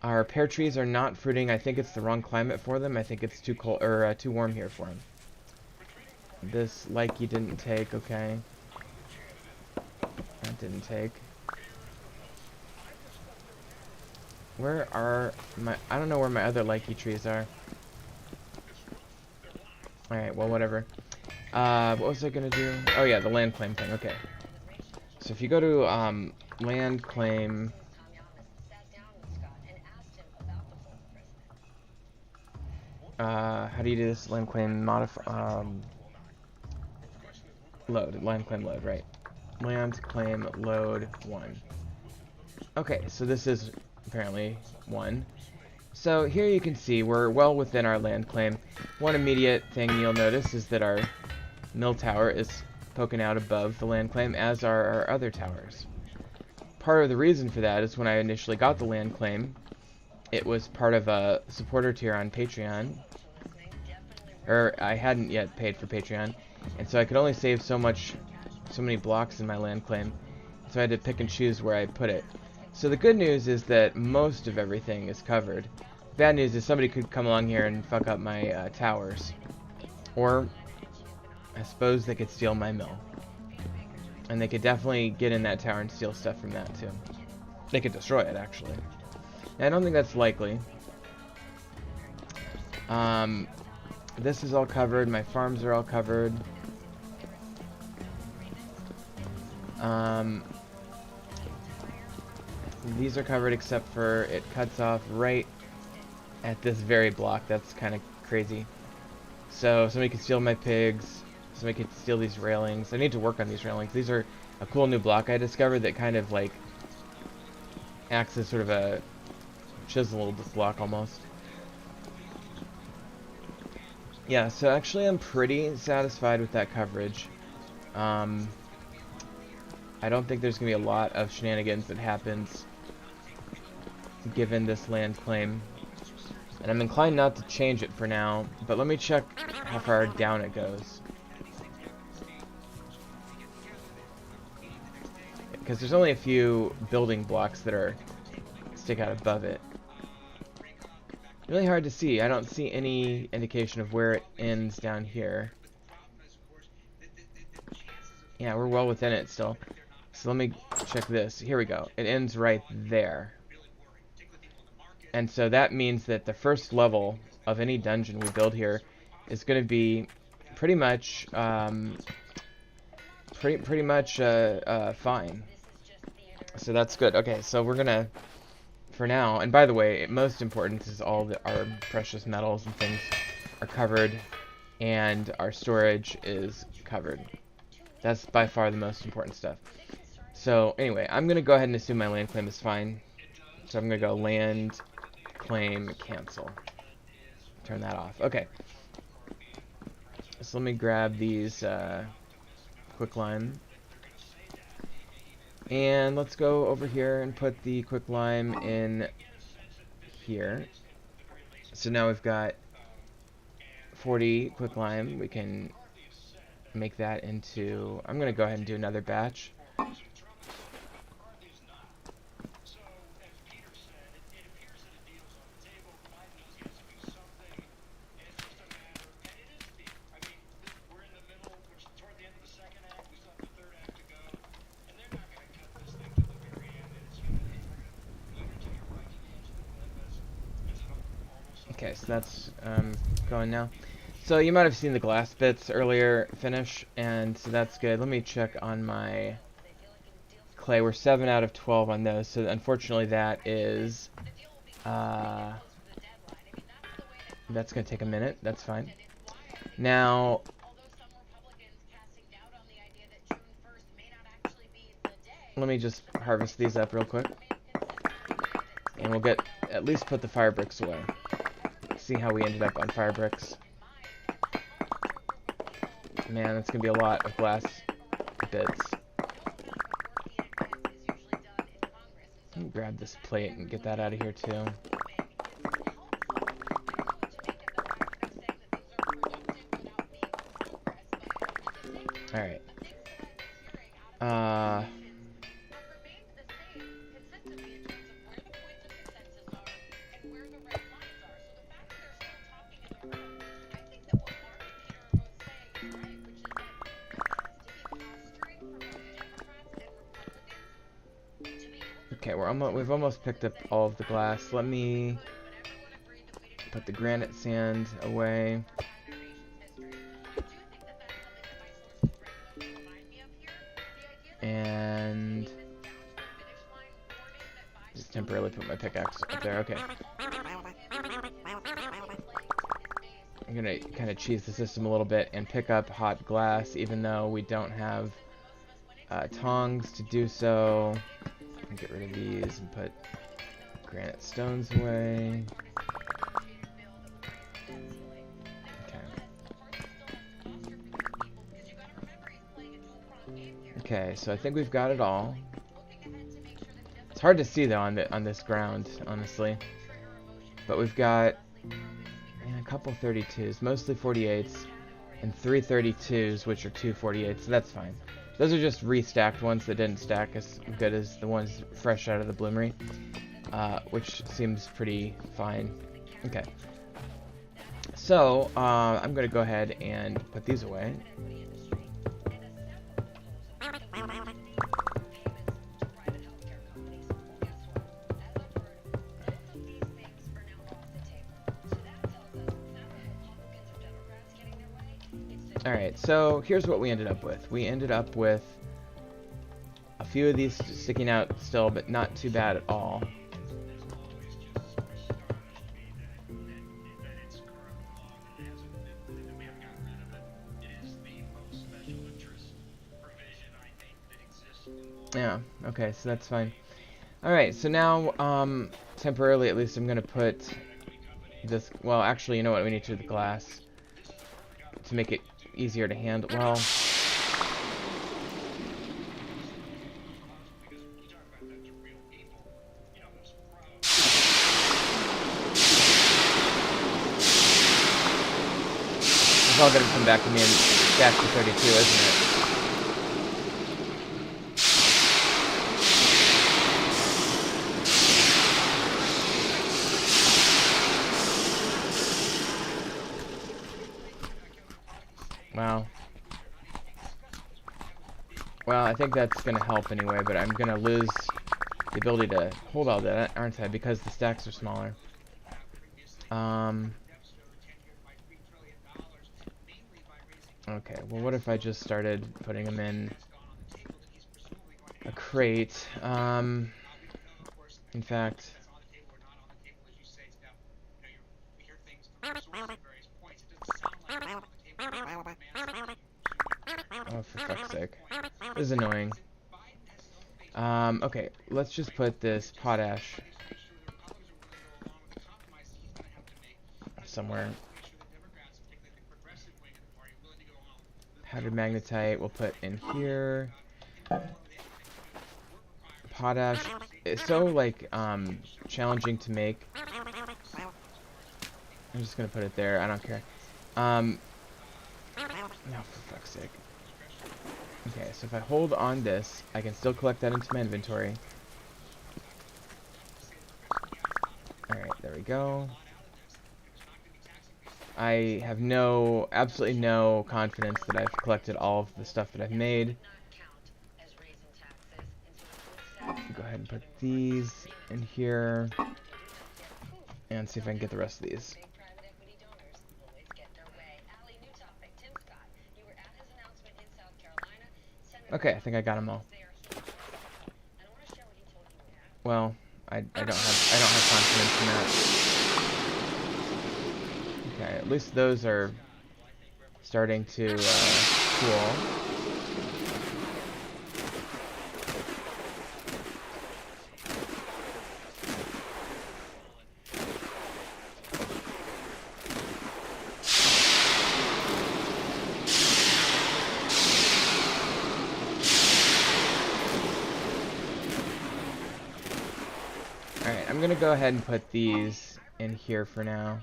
Our pear trees are not fruiting. I think it's the wrong climate for them. I think it's too cold or too warm here for them. This likey didn't take. Okay, that didn't take. Where are my... I don't know where my other likey trees are. Alright, well, whatever. What was I gonna do? Oh yeah, the land claim thing. Okay. So if you go to land claim... how do you do this? Land claim modify... load. Land claim load, right. Land claim load 1. Okay, so this is apparently 1. So here you can see we're well within our land claim. One immediate thing you'll notice is that our mill tower is poking out above the land claim, as are our other towers. Part of the reason for that is when I initially got the land claim, it was part of a supporter tier on Patreon. Or I hadn't yet paid for Patreon, and so I could only save so many blocks in my land claim. So I had to pick and choose where I put it. So the good news is that most of everything is covered. Bad news is somebody could come along here and fuck up my towers. Or, I suppose they could steal my mill. And they could definitely get in that tower and steal stuff from that too. They could destroy it, actually. Now, I don't think that's likely. This is all covered. My farms are all covered. These are covered except for it cuts off right at this very block. That's kind of crazy. So somebody could steal my pigs. Somebody could steal these railings. I need to work on these railings. These are a cool new block I discovered that kind of like acts as sort of a chiseled block almost. Yeah, so actually I'm pretty satisfied with that coverage. I don't think there's going to be a lot of shenanigans that happens given this land claim. And I'm inclined not to change it for now, but let me check how far down it goes. Because there's only a few building blocks that are stick out above it. Really hard to see. I don't see any indication of where it ends down here. Yeah, we're well within it still. So let me check this. Here we go. It ends right there. And so that means that the first level of any dungeon we build here is going to be pretty much fine. So that's good. Okay, so we're gonna, for now, and by the way, most important is our precious metals and things are covered, and our storage is covered. That's by far the most important stuff. So anyway, I'm gonna go ahead and assume my land claim is fine. So I'm gonna go land claim cancel. Turn that off. Okay. So let me grab these quicklime. And let's go over here and put the quicklime in here. So now we've got 40 quicklime. We can make that into... I'm going to go ahead and do another batch. Okay, so that's going now. So you might have seen the glass bits earlier finish, and so that's good. Let me check on my clay. We're 7 out of 12 on those, so unfortunately that is... that's going to take a minute. That's fine. Now... let me just harvest these up real quick. And we'll at least put the fire bricks away. See how we ended up on fire bricks. Man, that's gonna be a lot of glass bits. Let me grab this plate and get that out of here too. Alright. Okay, we've almost picked up all of the glass. Let me put the granite sand away. And just temporarily put my pickaxe up there. Okay. I'm gonna kind of cheese the system a little bit and pick up hot glass, even though we don't have tongs to do so. Get rid of these and put granite stones away. Okay, so I think we've got it all. It's hard to see though on this ground, honestly. But we've got a couple 32s, mostly 48s, and 3 32s, which are 2 48s, so that's fine. Those are just restacked ones that didn't stack as good as the ones fresh out of the bloomery, which seems pretty fine. Okay. So, I'm going to go ahead and put these away. Alright, so here's what we ended up with. We ended up with a few of these sticking out still, but not too bad at all. Yeah, okay, so that's fine. Alright, so now, temporarily at least, I'm going to put this... well, actually, you know what? We need to do the glass to make it easier to handle. Well, It's all gonna come back to me in stacks for 32, isn't it? Wow. Well, I think that's gonna help anyway, but I'm gonna lose the ability to hold all that, aren't I? Because the stacks are smaller. Okay, well, what if I just started putting them in a crate? In fact... Oh, for fuck's sake. This is annoying. Okay, let's just put this potash somewhere. Powdered magnetite we'll put in here. Potash is so, like, challenging to make. I'm just gonna put it there, I don't care. No, for fuck's sake. Okay, so if I hold on this, I can still collect that into my inventory. Alright, there we go. I have absolutely no confidence that I've collected all of the stuff that I've made. Go ahead and put these in here. And see if I can get the rest of these. Okay, I think I got them all. Well, I don't have confidence in that. Okay, at least those are starting to cool. Alright, I'm gonna go ahead and put these in here for now.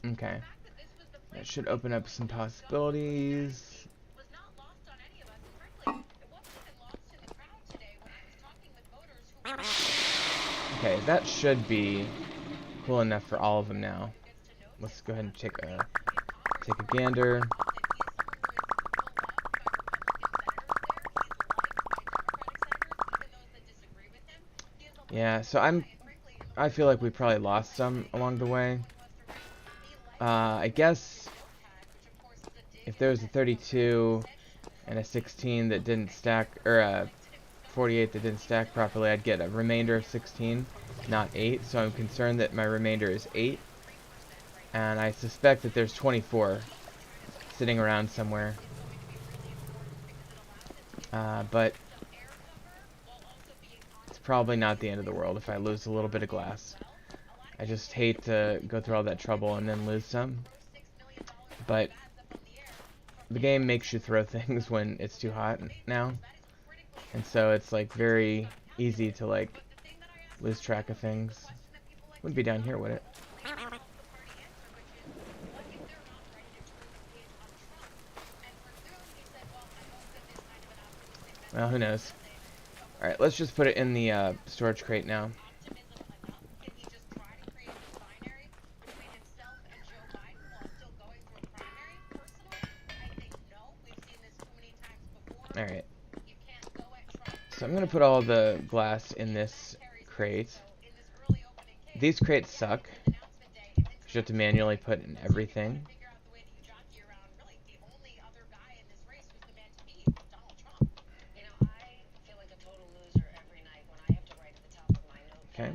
Okay. That should open up some possibilities. Okay, that should be cool enough for all of them now. Let's go ahead and take a gander. Yeah, so I feel like we probably lost some along the way. I guess if there was a 32 and a 16 that didn't stack, or a 48 that didn't stack properly, I'd get a remainder of 16, not 8. So I'm concerned that my remainder is 8. And I suspect that there's 24 sitting around somewhere. But it's probably not the end of the world if I lose a little bit of glass. I just hate to go through all that trouble and then lose some. But the game makes you throw things when it's too hot now. And so it's like very easy to like lose track of things. Wouldn't be down here, would it? Well, who knows. Alright, let's just put it in the storage crate now. Alright. So I'm going to put all the glass in this crate. These crates suck. You have to manually put in everything. Okay.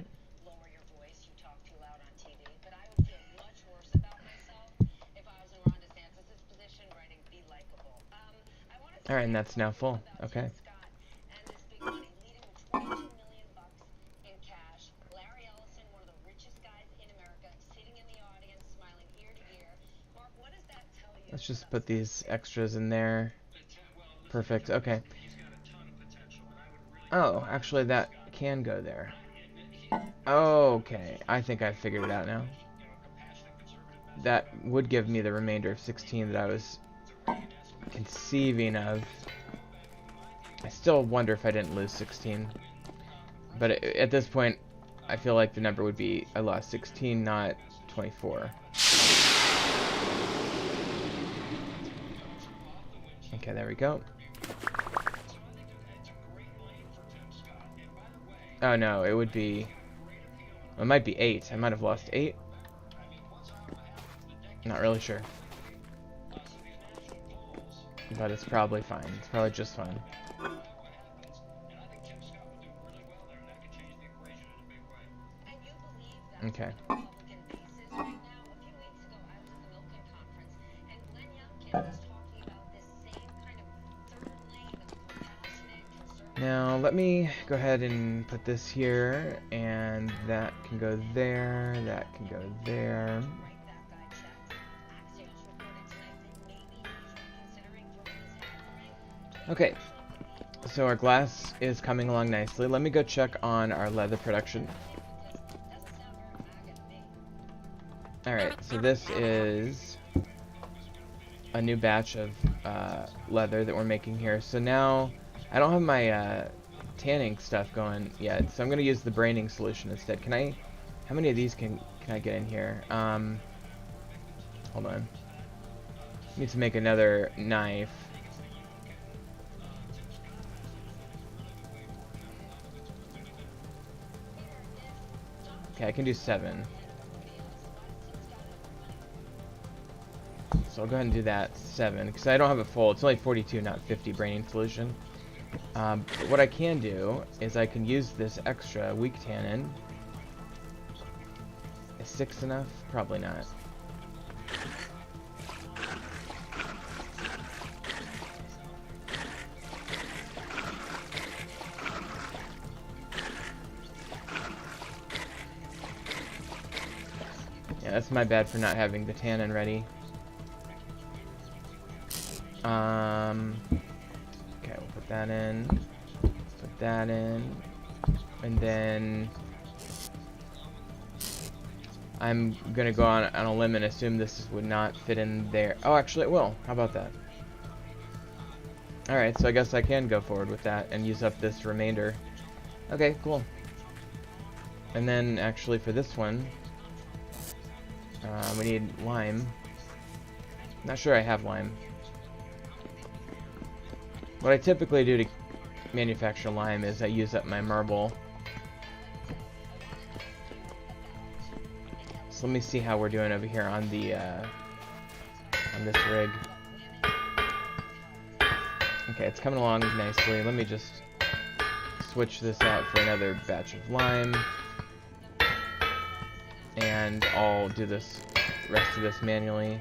Alright, and that's now full. Okay. Let's just put these extras in there. Perfect. Okay. Oh, actually that can go there. Okay, I think I figured it out now. That would give me the remainder of 16 that I was conceiving of. I still wonder if I didn't lose 16. But at this point, I feel like the number would be I lost 16, not 24. Okay, there we go. Oh no, it would be... It might be 8. I might have lost 8. Not really sure. But it's probably fine. It's probably just fine. Okay. Now, let me go ahead and put this here, and that can go there, that can go there. Okay, so our glass is coming along nicely. Let me go check on our leather production. Alright, so this is a new batch of leather that we're making here. So now, I don't have my tanning stuff going yet, so I'm going to use the braining solution instead. Can I... How many of these can I get in here? Hold on. Need to make another knife. Okay, I can do 7. So I'll go ahead and do that 7, because I don't have it full. It's only 42, not 50 braining solution. But what I can do is I can use this extra weak tannin. Is 6 enough? Probably not. Yeah, that's my bad for not having the tannin ready. Okay, we'll put that in. Put that in. And then I'm gonna go on a limb and assume this would not fit in there. Oh, actually it will. How about that? Alright, so I guess I can go forward with that and use up this remainder. Okay, cool. And then actually for this one, we need lime. Not sure I have lime. What I typically do to manufacture lime is I use up my marble. So let me see how we're doing over here on the on this rig. Okay, it's coming along nicely. Let me just switch this out for another batch of lime. And I'll do this rest of this manually.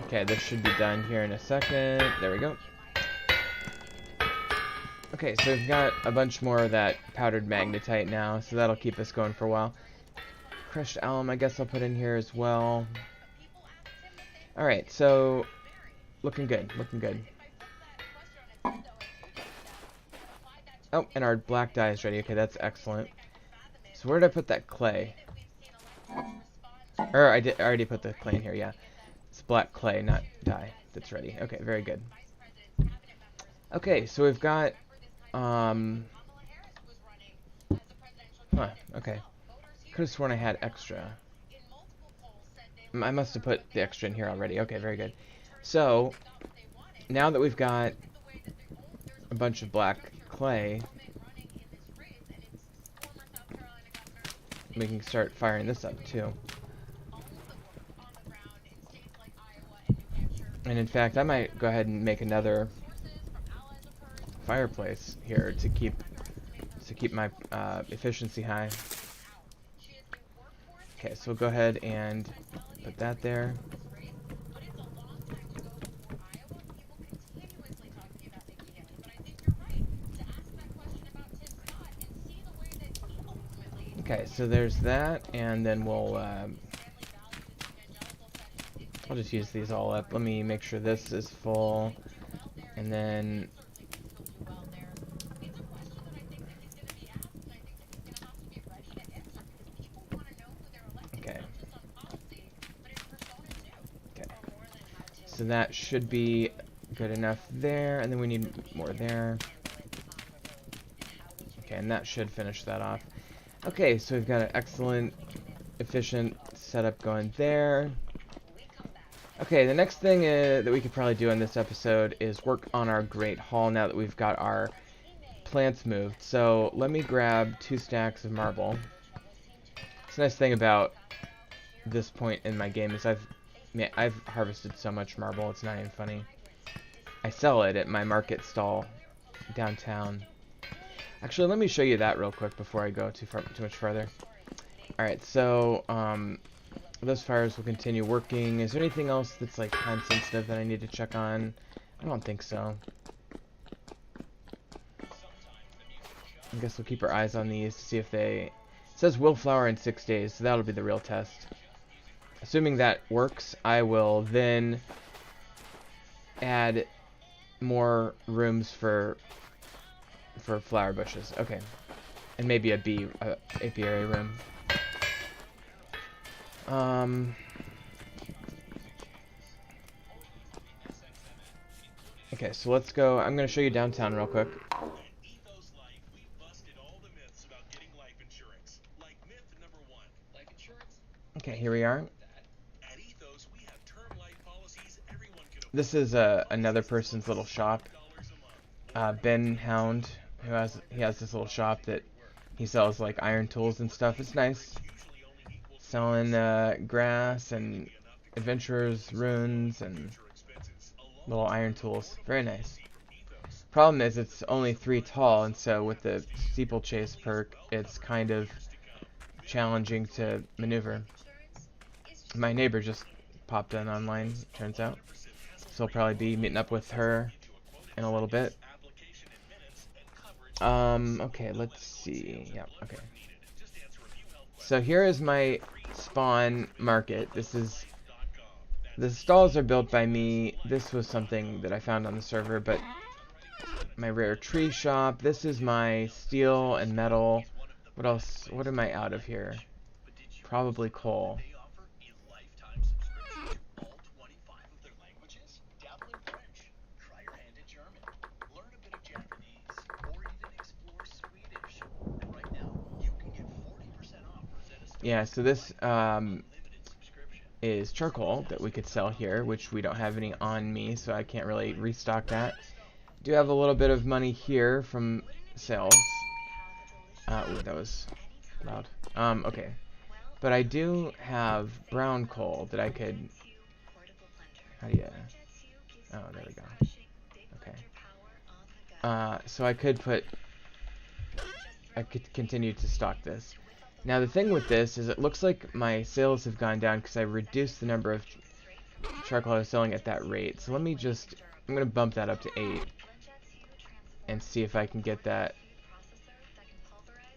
Okay, this should be done here in a second. There we go. Okay, so we've got a bunch more of that powdered magnetite now, so that'll keep us going for a while. Crushed alum, I guess I'll put in here as well. Alright, so looking good, looking good. Oh, and our black dye is ready. Okay, that's excellent. So where did I put that clay? Or I already put the clay in here, yeah. It's black clay, not dye, that's ready. Okay, very good. Okay, so we've got okay. Could have sworn I had extra. I must have put the extra in here already. Okay, very good. So, now that we've got a bunch of black clay, we can start firing this up too. And in fact, I might go ahead and make another fireplace here to keep my efficiency high. Okay, so we'll go ahead and put that there. Okay, so there's that, and then I'll just use these all up. Let me make sure this is full, and then okay. Okay. So that should be good enough there, and then we need more there. Okay, and that should finish that off. Okay, so we've got an excellent, efficient setup going there. Okay, the next thing that we could probably do in this episode is work on our Great Hall now that we've got our plants moved. So let me grab 2 stacks of marble. It's a nice thing about this point in my game is I've harvested so much marble, it's not even funny. I sell it at my market stall downtown. Actually, let me show you that real quick before I go too much further. Alright, so those fires will continue working. Is there anything else that's like time sensitive that I need to check on? I don't think so. I guess we'll keep our eyes on these to see if they... It says will flower in 6 days, so that'll be the real test. Assuming that works, I will then add more rooms for flower bushes. Okay. And maybe a apiary room. Okay, so let's go. I'm going to show you downtown real quick. Okay, here we are. This is another person's little shop. Ben Hound, he has this little shop that he sells like iron tools and stuff. It's nice. Selling grass and adventurers runes and little iron tools. Very nice. Problem is it's only 3 tall, and so with the steeplechase perk, it's kind of challenging to maneuver. My neighbor just popped in online, turns out. So I'll probably be meeting up with her in a little bit. Okay, let's see. Yeah, okay. So here is my spawn market. The stalls are built by me. This was something that I found on the server, but my rare tree shop. This is my steel and metal. What else? What am I out of here? Probably coal. Yeah, so this is charcoal that we could sell here, which we don't have any on me, so I can't really restock that. Do have a little bit of money here from sales. Ooh, that was loud. Okay. But I do have brown coal that I could... How do you... Oh, there we go. Okay. So I could continue to stock this. Now the thing with this is it looks like my sales have gone down because I reduced the number of charcoal I was selling at that rate. So let me just... I'm going to bump that up to 8. And see if I can get that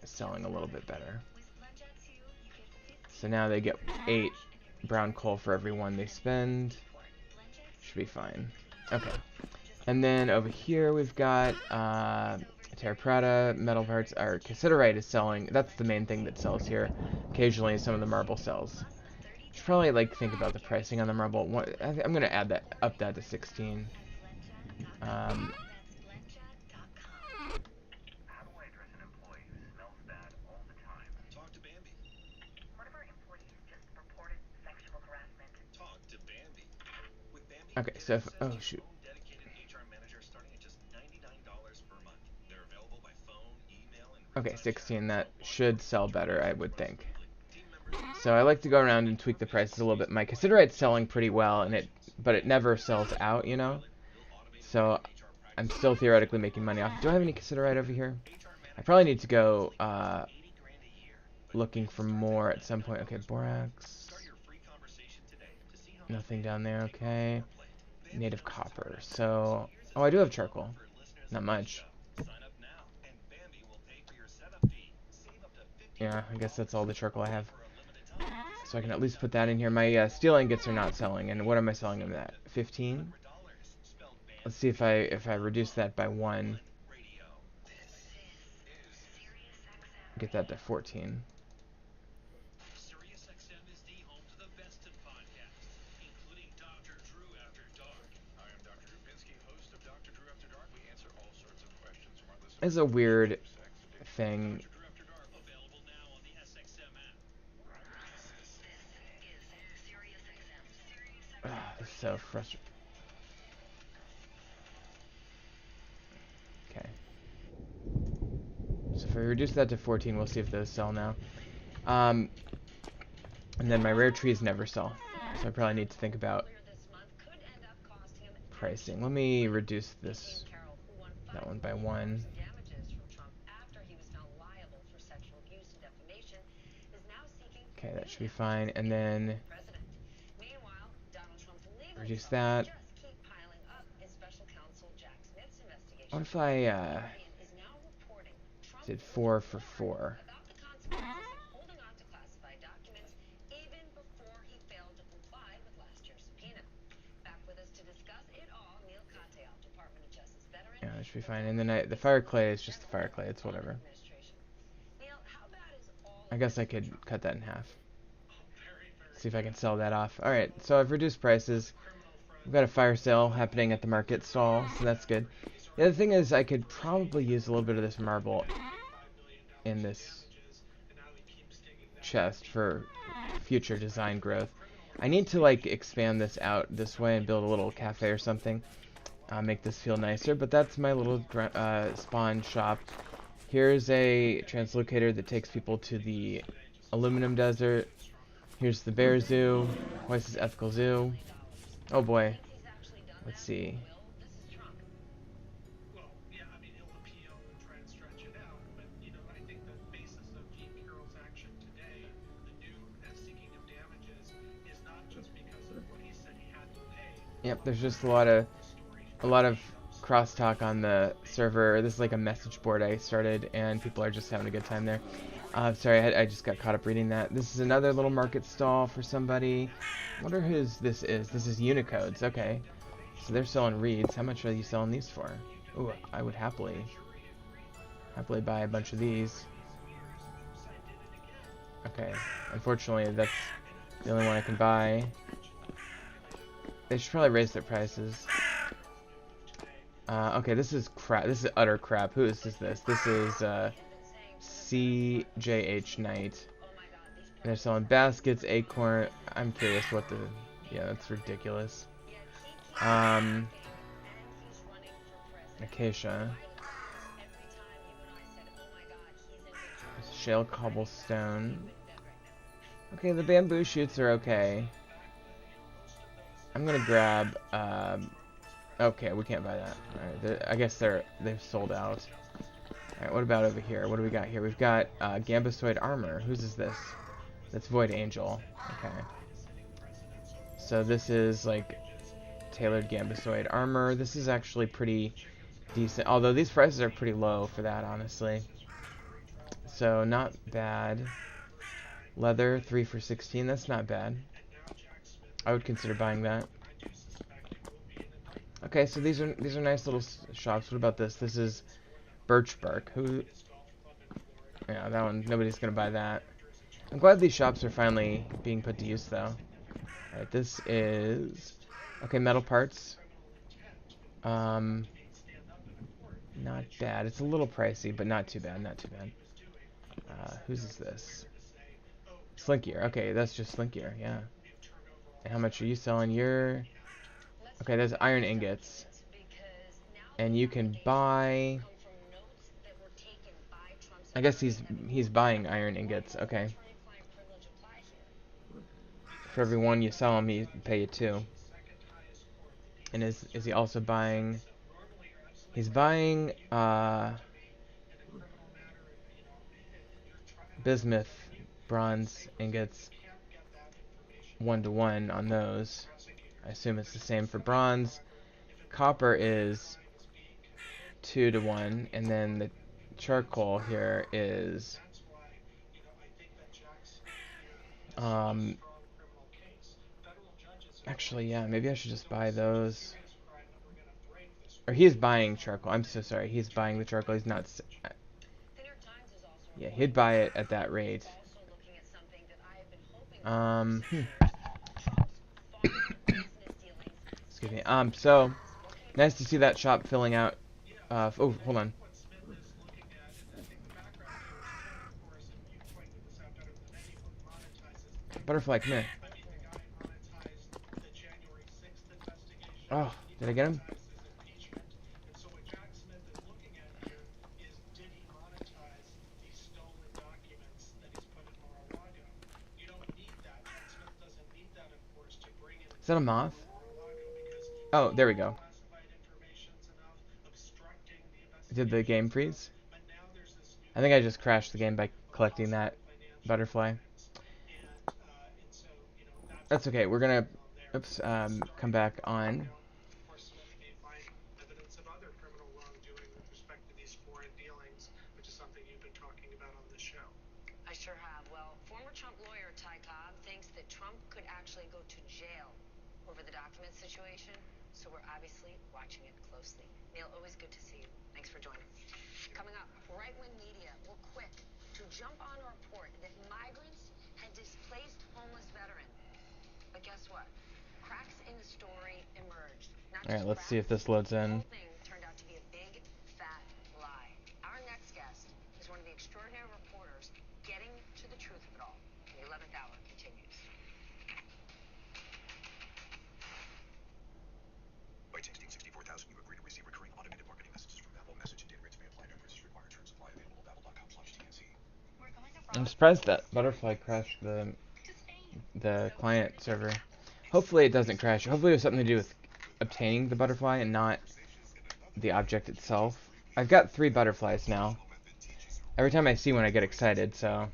selling a little bit better. So now they get 8 brown coal for every 1 they spend. Should be fine. Okay. And then over here we've got Terra Prata, metal parts, or Cassiterite is selling. That's the main thing that sells here. Occasionally some of the marble sells. Should probably like think about the pricing on the marble. I'm gonna add that up that to 16. Okay, so if, oh shoot. Okay, 16, that should sell better, I would think. So I like to go around and tweak the prices a little bit. My Cassiterite's selling pretty well, but it never sells out, you know? So I'm still theoretically making money off. Do I have any Cassiterite over here? I probably need to go looking for more at some point. Okay, borax. Nothing down there, okay. Native copper. So, oh, I do have charcoal. Not much. Yeah, I guess that's all the charcoal I have. So I can at least put that in here. My steel ingots are not selling, and what am I selling them at? 15? Let's see if I reduce that by 1. Get that to 14. It's a weird thing. It's so frustrating. Okay. So if I reduce that to 14, we'll see if those sell now. And then my rare trees never sell. So I probably need to think about pricing. Let me reduce that one by 1. Okay, that should be fine. And then reduce that. What if I did 4 for 4? Yeah, that should be fine. And then the fire clay is just the fire clay. It's whatever. I guess I could cut that in half. See if I can sell that off. Alright, so I've reduced prices. We've got a fire sale happening at the market stall, so that's good. The other thing is I could probably use a little bit of this marble in this chest for future design growth. I need to like expand this out this way and build a little cafe or something. Make this feel nicer, but that's my little spawn shop. Here's a translocator that takes people to the aluminum desert. Here's the bear zoo. Weiss's ethical zoo. Oh boy. Let's see. Yep, there's just a lot of crosstalk on the server. This is like a message board I started, and people are just having a good time there. Sorry, I just got caught up reading that. This is another little market stall for somebody. I wonder whose this is. This is Unicodes. Okay, so they're selling reeds. How much are you selling these for? Ooh, I would happily buy a bunch of these. Okay, unfortunately that's the only one I can buy. They should probably raise their prices. Okay, this is crap. This is utter crap. Who is this? This is CJH Knight. And they're selling baskets, acorn. I'm curious what the... Yeah, that's ridiculous. Acacia. Shale cobblestone. Okay, the bamboo shoots are okay. I'm gonna grab... okay, we can't buy that. Alright, I guess they've sold out. Alright, what about over here? What do we got here? We've got Gambusoid armor. Whose is this? That's Void Angel. Okay. So this is like tailored Gambusoid armor. This is actually pretty decent. Although these prices are pretty low for that, honestly. So not bad. Leather, 3 for 16. That's not bad. I would consider buying that. Okay, so these are nice little shops. What about this? This is birch bark. Who? Yeah, that one. Nobody's gonna buy that. I'm glad these shops are finally being put to use, though. Alright, this is... Okay, metal parts. Not bad. It's a little pricey, but not too bad, not too bad. Whose is this? Slinkier. Okay, that's just Slinkier, yeah. And how much are you selling? Your... Okay, there's iron ingots. And you can buy... I guess he's buying iron ingots, okay. For every one you sell him, he pay you 2. And is he also buying... He's buying, bismuth bronze ingots 1-to-1 on those. I assume it's the same for bronze. Copper is 2-to-1, and then the charcoal here is Um, actually, yeah, maybe I should just buy those. Or he is buying charcoal. I'm so sorry. He's buying the charcoal. He's not. Yeah, he'd buy it at that rate. Um, hmm. Excuse me. So nice to see that shop filling out. Oh, hold on. Butterfly, come here. Oh, did I get him? Is that a moth? Oh, there we go. Did the game freeze? I think I just crashed the game by collecting that butterfly. That's okay. We're gonna, oops, come back on. I sure have. Well, former Trump lawyer Ty Cobb thinks that Trump could actually go to jail over the document situation, so we're obviously watching it closely. Neil, always good to see you. Thanks for joining. Coming up, right-wing media were quick to jump on a report that migrants had displaced homeless veterans. But guess what? Cracks in the story emerged. Alright, let's see if this loads in. The whole thing turned out to be a big, fat lie. Our next guest is one of the extraordinary reporters getting to the truth of it all. The 11th hour continues. By texting 64,000, you agree to receive recurring automated marketing messages from Babbel. Message and data rates may apply. No purchase required. Terms apply. Available at babbel.com/TNC. I'm surprised that butterfly crashed the client server. Hopefully it doesn't crash. Hopefully it has something to do with obtaining the butterfly and not the object itself. I've got 3 butterflies now. Every time I see one I get excited, so...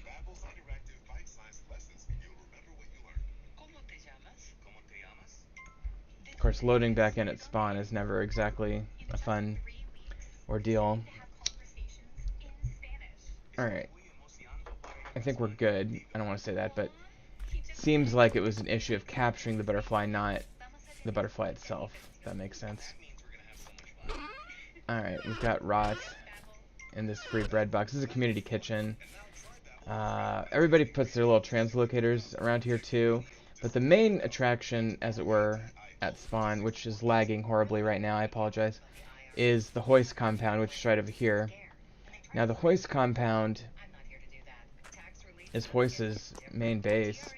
Of course, loading back in at spawn is never exactly a fun ordeal. Alright. I think we're good. I don't want to say that, but seems like it was an issue of capturing the butterfly, not the butterfly itself. If that makes sense. Alright, we've got rot in this free bread box. This is a community kitchen. Everybody puts their little translocators around here too, but the main attraction, as it were, at spawn, which is lagging horribly right now, I apologize, is the hoist compound, which is right over here. Now the hoist compound is Hoist's main base,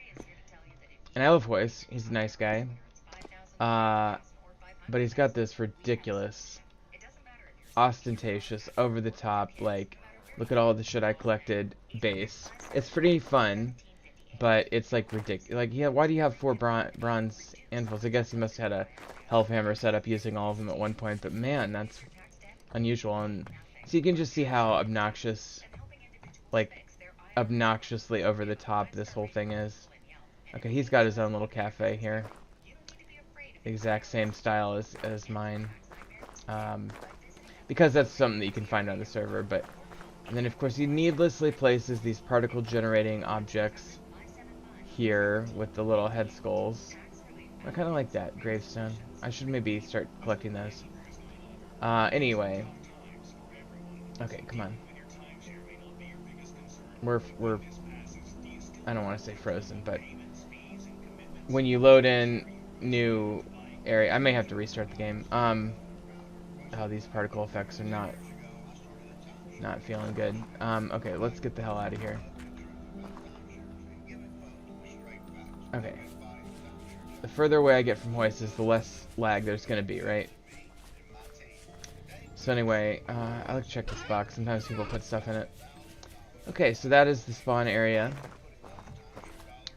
and I love Hoist. He's a nice guy, but he's got this ridiculous, ostentatious, over-the-top, like, look at all the shit I collected base. It's pretty fun, but it's like ridiculous. Like, yeah, why do you have 4 bronze anvils? I guess he must have had a Hellhammer set up using all of them at one point, but man, that's unusual. And so you can just see how obnoxious, like, obnoxiously over the top this whole thing is. Okay, he's got his own little cafe here. The exact same style as mine. Because that's something that you can find on the server, but... And then, of course, he needlessly places these particle generating objects here with the little head skulls. I kind of like that gravestone. I should maybe start collecting those. Anyway. Okay, come on. We're I don't want to say frozen, but when you load in new area, I may have to restart the game. Oh, these particle effects are not feeling good. Okay, let's get the hell out of here. Okay. The further away I get from Hoist is the less lag there's gonna be, right? So anyway, I like to check this box. Sometimes people put stuff in it. Okay, so that is the spawn area.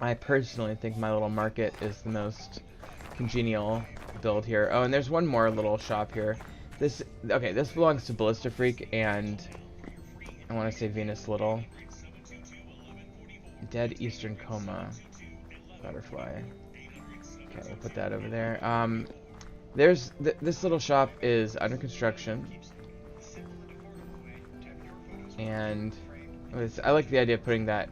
I personally think my little market is the most congenial build here. Oh, and there's one more little shop here. This belongs to Ballista Freak and I want to say Venus Little. Dead Eastern Coma butterfly. Okay, we'll put that over there. This little shop is under construction, and I like the idea of putting that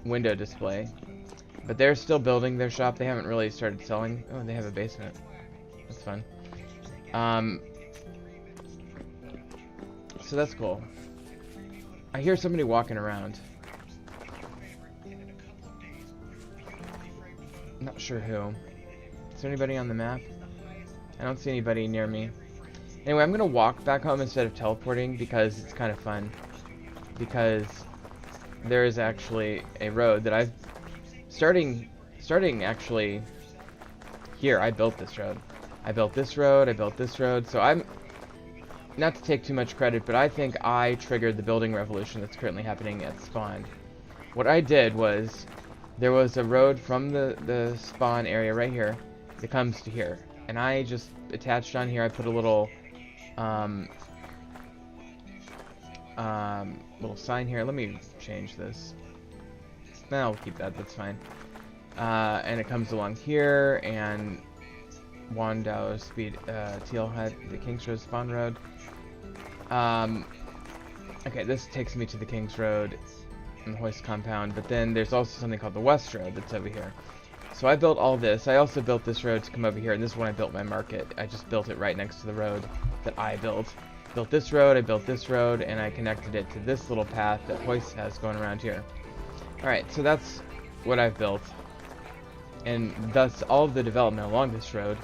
window display. But they're still building their shop. They haven't really started selling. Oh, they have a basement. That's fun. So that's cool. I hear somebody walking around. Not sure who. Is there anybody on the map? I don't see anybody near me. Anyway, I'm gonna walk back home instead of teleporting because it's kind of fun. Because there is actually a road that I've starting actually here. I built this road. I built this road. I built this road. So I'm not to take too much credit, but I think I triggered the building revolution that's currently happening at spawn. What I did was there was a road from the spawn area right here that comes to here, and I just attached on here. I put a little little sign here. Let me change this. No, I'll keep that. That's fine. And it comes along here, and Wandau Speed Teal Hut, the King's Road Spawn Road. Okay, this takes me to the King's Road and the Hoist Compound, but then there's also something called the West Road that's over here. So I built all this. I also built this road to come over here, and this is when I built my market. I just built it right next to the road that I built. Built this road, I built this road, and I connected it to this little path that Hoist has going around here. Alright, so that's what I've built. And thus, all of the development along this road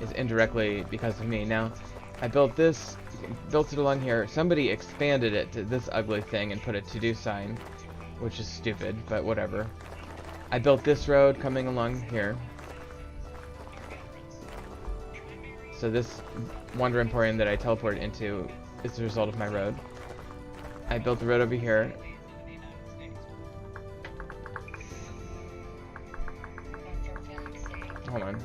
is indirectly because of me. Now, I built this, built it along here. Somebody expanded it to this ugly thing and put a to-do sign, which is stupid, but whatever. I built this road coming along here. So this Wonder Emporium that I teleported into is the result of my road. I built the road over here. Hold on.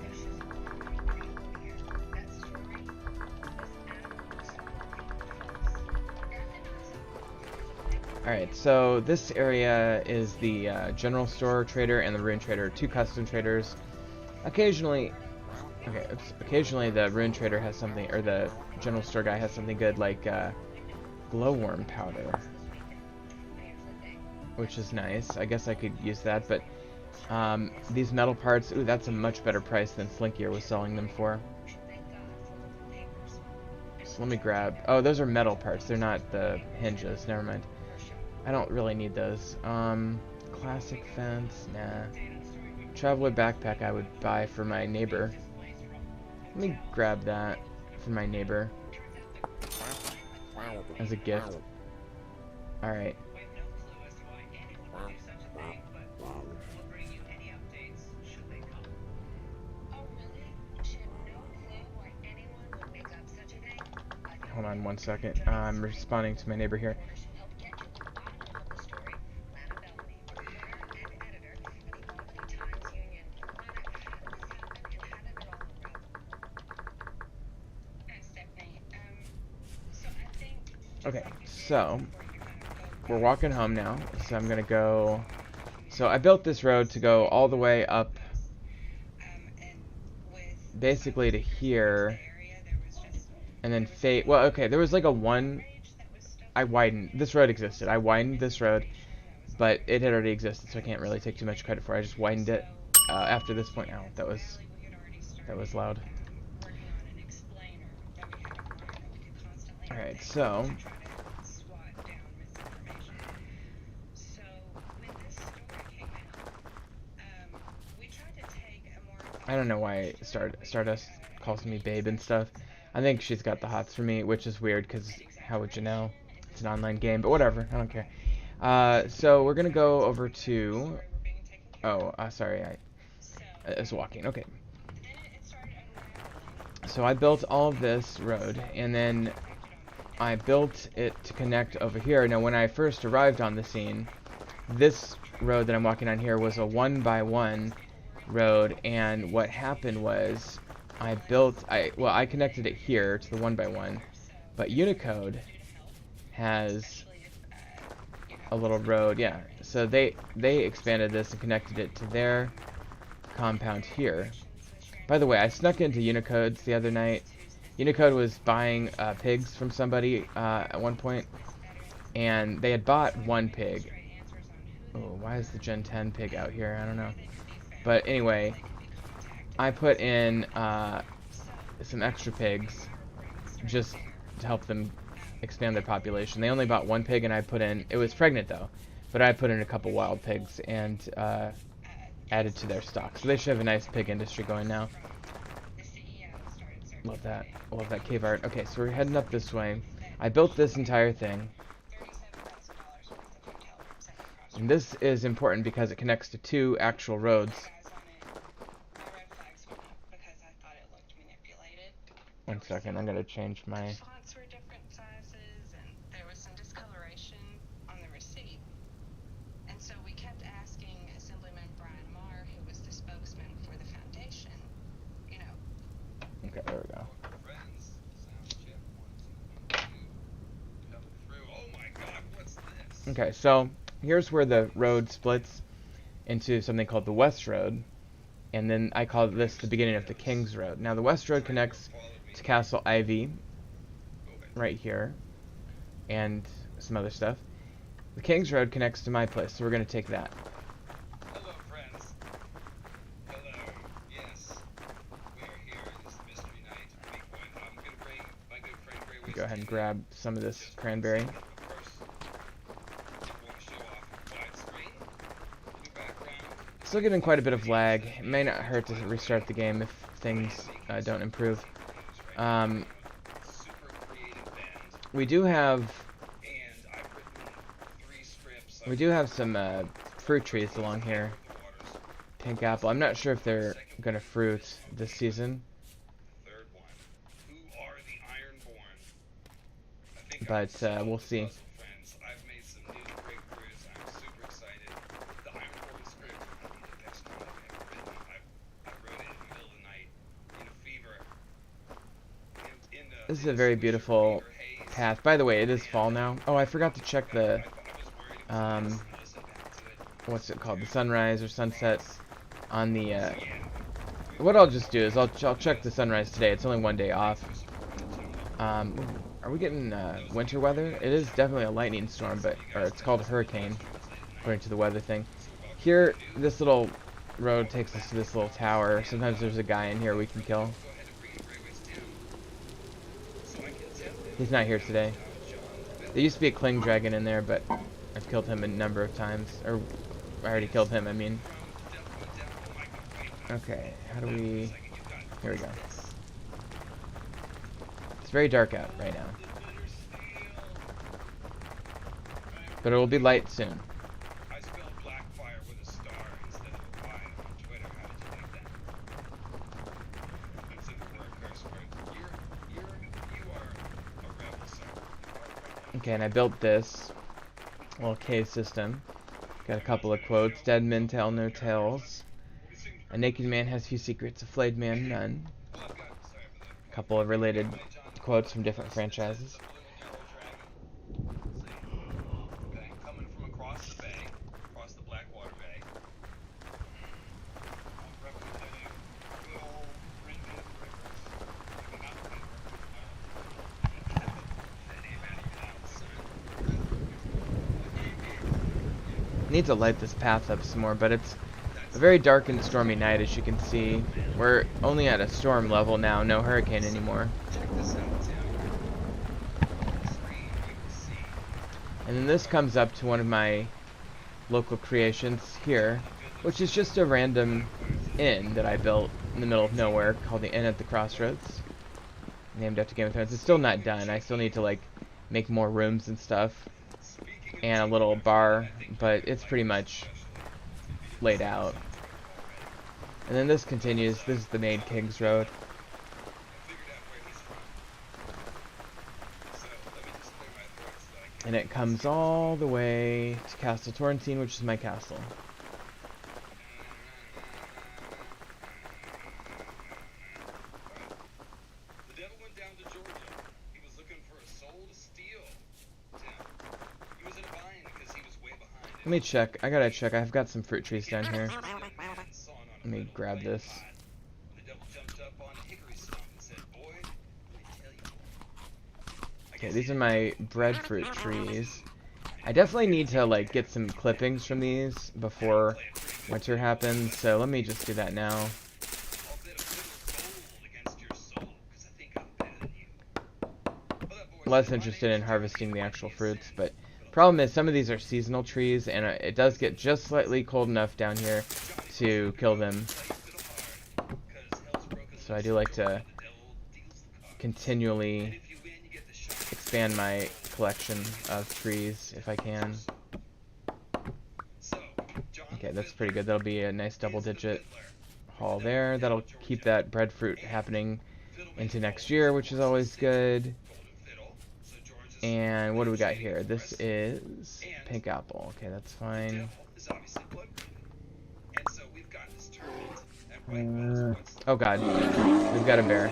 Alright, so this area is the general store trader and the rune trader, two custom traders. Occasionally the rune trader has something, or the general store guy has something good like glowworm powder, which is nice. I guess I could use that, but these metal parts, ooh, that's a much better price than Slinkier was selling them for. So let me grab, oh, those are metal parts, they're not the hinges, never mind. I don't really need those. Classic fence, nah. Traveler backpack I would buy for my neighbor. Let me grab that for my neighbor as a gift. Alright. Hold on one second. I'm responding to my neighbor here. Okay, so we're walking home now, so I'm gonna go. So I built this road to go all the way up, basically to here, and then fade. Well, okay, there was like a one. I widened this road existed. I widened this road, but it had already existed, so I can't really take too much credit for it. I just widened it after this point. Ow, that was loud. All right, so. I don't know why Stardust calls me babe and stuff. I think she's got the hots for me, which is weird because how would you know? It's an online game, but whatever. I don't care. So we're gonna go over to. Oh, sorry, I was walking. Okay. So I built all of this road, and then I built it to connect over here. Now, when I first arrived on the scene, this road that I'm walking on here was a 1x1 road, and what happened was I connected it here to the 1x1, but Unicode has a little road, yeah, so they expanded this and connected it to their compound here. By the way, I snuck into Unicode's the other night. Unicode was buying pigs from somebody at one point, and they had bought one pig. Oh, why is the Gen 10 pig out here? I don't know. But anyway, I put in some extra pigs just to help them expand their population. They only bought one pig, and I put in, it was pregnant though, but I put in a couple wild pigs and added to their stock. So they should have a nice pig industry going now. Love that. Love that cave art. Okay, so we're heading up this way. I built this entire thing. And this is important because it connects to two actual roads. One second, I'm gonna change my... Fonts were different sizes, and there was some discoloration on the receipt. And so we kept asking Assemblyman Brian Marr, who was the spokesman for the foundation, you know. Okay, there we go. Okay, so here's where the road splits into something called the West Road, and then I call this the beginning of the King's Road. Now the West Road connects to Castle Ivy, right here, and some other stuff. The King's Road connects to my place, so we're going to take that. Hello, friends. Hello. Yes. We are here in this mystery night. Week one. I'm going to bring my good friend Gray Waste. Go ahead and grab some of this cranberry. Still getting quite a bit of lag. It may not hurt to restart the game if things don't improve. We do have some fruit trees along here. Pink apple. I'm not sure if they're gonna fruit this season, but we'll see. This is a very beautiful path. By the way, it is fall now. Oh, I forgot to check the, what's it called? The sunrise or sunset on the, what I'll just do is I'll check the sunrise today. It's only one day off. Are we getting, winter weather? It is definitely a lightning storm, but, or it's called a hurricane, according to the weather thing. Here, this little road takes us to this little tower. Sometimes there's a guy in here we can kill. He's not here today. There used to be a Kling Dragon in there, but I've killed him a number of times. Or, I already killed him, I mean. Okay, how do we... Here we go. It's very dark out right now. But it will be light soon. Okay, and I built this little cave system. Got a couple of quotes. Dead men tell no tales. A naked man has few secrets. A flayed man none. A couple of related quotes from different franchises. Need to light this path up some more, but it's a very dark and stormy night, as you can see. We're only at a storm level now, no hurricane anymore. And then this comes up to one of my local creations here, which is just a random inn that I built in the middle of nowhere called the Inn at the Crossroads, named after Game of Thrones. It's still not done. I still need to like make more rooms and stuff, and a little bar, but it's pretty much laid out. And then this continues. This is the main King's Road. And it comes all the way to Castle Torrentine, which is my castle. The devil went down to Georgia. He was looking for a soul to steal. He was in a bind because he was way behind. Let me check. I gotta check. I've got some fruit trees down here. Let me grab this. Okay, these are my breadfruit trees. I definitely need to like get some clippings from these before winter happens, so let me just do that now. I'll bet a fiddle of gold against your soul, 'cause I think I'm better than you. Well, boys, Less my interested name in is harvesting the Derek, actual Derek fruits, but Sanders, problem is some of these are seasonal trees, and it does get just slightly cold enough down here to kill them. So I do like to continually expand my collection of trees if I can. Okay, that's pretty good. That'll be a nice double-digit haul there. That'll keep that breadfruit happening into next year, which is always good. And what do we got here? This is pink apple. Okay, that's fine. Oh god, we've got a bear.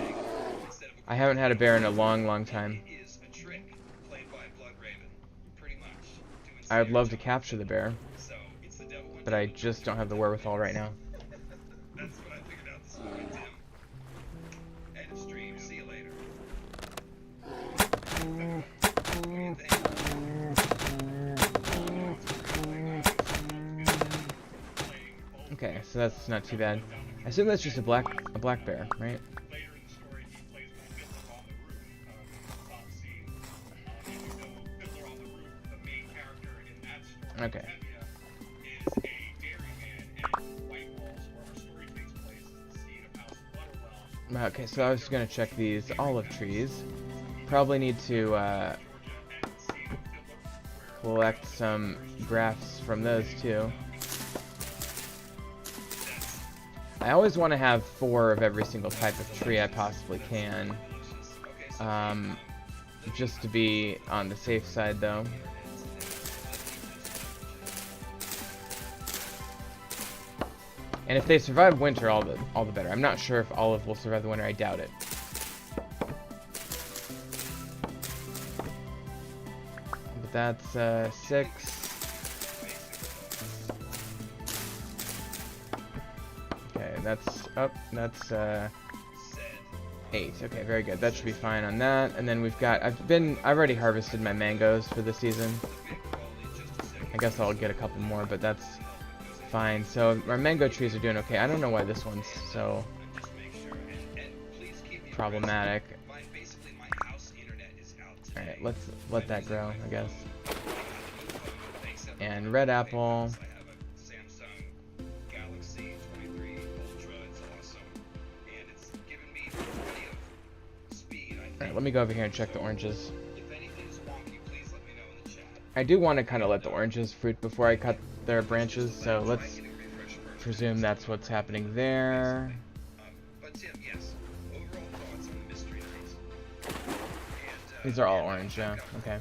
I haven't had a bear in a long, long time. I would love to capture the bear, but I just don't have the wherewithal right now. That's what I figured out this morning, Tim. End of stream. See you later. What do you think? Okay, so that's not too bad. I assume that's just a black bear, right? Later in the story, he plays my Fiddler on the Roof, top scene. You know, Fiddler on the Roof, the main character in that story, Okay. Tevye, is a dairyman, and White Walls, where our story takes place, is the scene of House Butterwell. Okay, so I was gonna check these olive trees. Probably need to collect some grafts from those too. I always want to have 4 of every single type of tree I possibly can. Just to be on the safe side though. And if they survive winter, all the better. I'm not sure if olive will survive the winter. I doubt it. But that's 6. Okay, that's up. That's 8. Okay, very good. That should be fine on that. And then we've got. I've already harvested my mangoes for the season. I guess I'll get a couple more, but that's fine. So our mango trees are doing okay. I don't know why this one's so problematic. Alright, let's let that grow, I guess. And red apple. Alright, let me go over here and check the oranges. I do want to kind of let the oranges fruit before I cut their branches, so let's presume that's what's happening there. These are all orange, yeah. Okay.